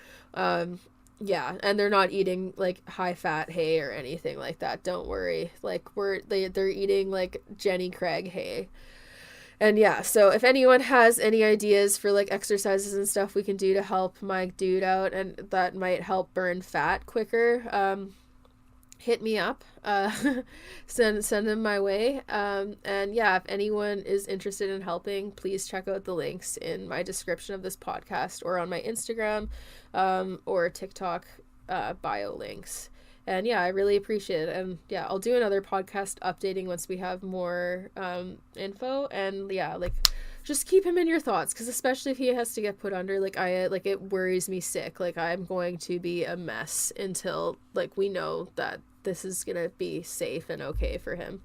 yeah, and they're not eating like high fat hay or anything like that, don't worry. Like they're eating like Jenny Craig hay. And yeah, so if anyone has any ideas for like exercises and stuff we can do to help my dude out and that might help burn fat quicker, hit me up, send them my way. And yeah, if anyone is interested in helping, please check out the links in my description of this podcast or on my Instagram, or TikTok, bio links. And yeah, I really appreciate it. And yeah, I'll do another podcast updating once we have more info. And yeah, like, just keep him in your thoughts, because especially if he has to get put under, like, it worries me sick. Like, I'm going to be a mess until like we know that this is gonna be safe and okay for him.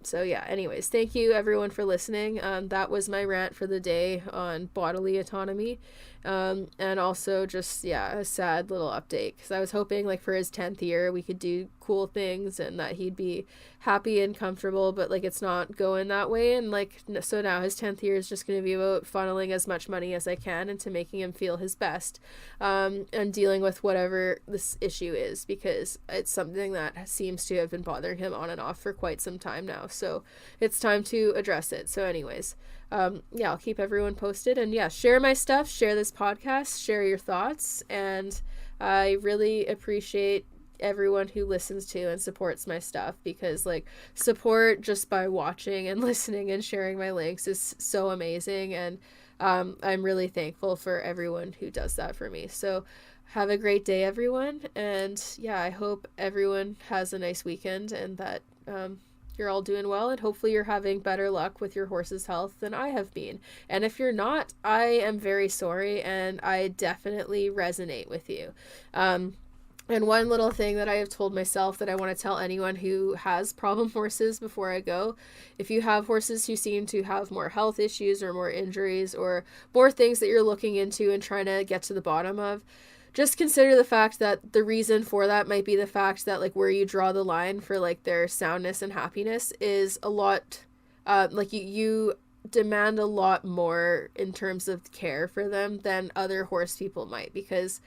So yeah, anyways, thank you everyone for listening. That was my rant for the day on bodily autonomy. And also just, yeah, a sad little update, because I was hoping like for his 10th year we could do cool things and that he'd be happy and comfortable, but like it's not going that way. And like, so now his 10th year is just going to be about funneling as much money as I can into making him feel his best, and dealing with whatever this issue is, because it's something that seems to have been bothering him on and off for quite some time now. So it's time to address it. So anyways, yeah, I'll keep everyone posted, and yeah, share my stuff, share this podcast, share your thoughts, and I really appreciate everyone who listens to and supports my stuff, because like support just by watching and listening and sharing my links is so amazing, and I'm really thankful for everyone who does that for me. So have a great day, everyone, and yeah, I hope everyone has a nice weekend and that you're all doing well, and hopefully you're having better luck with your horse's health than I have been. And if you're not, I am very sorry, and I definitely resonate with you. And one little thing that I have told myself that I want to tell anyone who has problem horses before I go: if you have horses who seem to have more health issues or more injuries or more things that you're looking into and trying to get to the bottom of, just consider the fact that the reason for that might be the fact that like where you draw the line for like their soundness and happiness is a lot, like you demand a lot more in terms of care for them than other horse people might. Because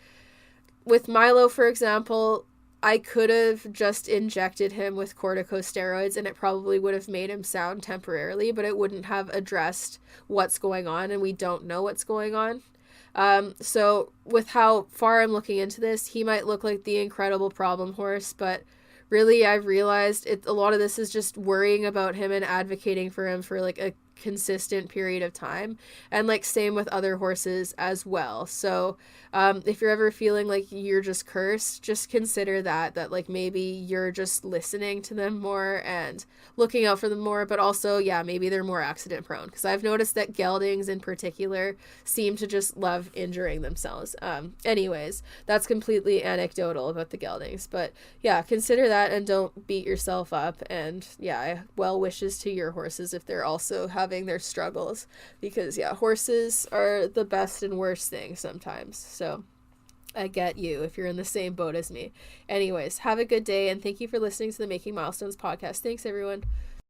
with Milo, for example, I could have just injected him with corticosteroids and it probably would have made him sound temporarily, but it wouldn't have addressed what's going on, and we don't know what's going on. So with how far I'm looking into this, he might look like the incredible problem horse, but really I've realized a lot of this is just worrying about him and advocating for him for like a consistent period of time, and like same with other horses as well. So if you're ever feeling like you're just cursed, just consider that like maybe you're just listening to them more and looking out for them more, but also, yeah, maybe they're more accident prone, because I've noticed that geldings in particular seem to just love injuring themselves. Anyways, that's completely anecdotal about the geldings, but yeah, consider that and don't beat yourself up. And yeah, well wishes to your horses if they're also having their struggles, because yeah, horses are the best and worst thing sometimes. So I get you if you're in the same boat as me. Anyways, have a good day, and thank you for listening to the Making Milestones podcast. Thanks, everyone.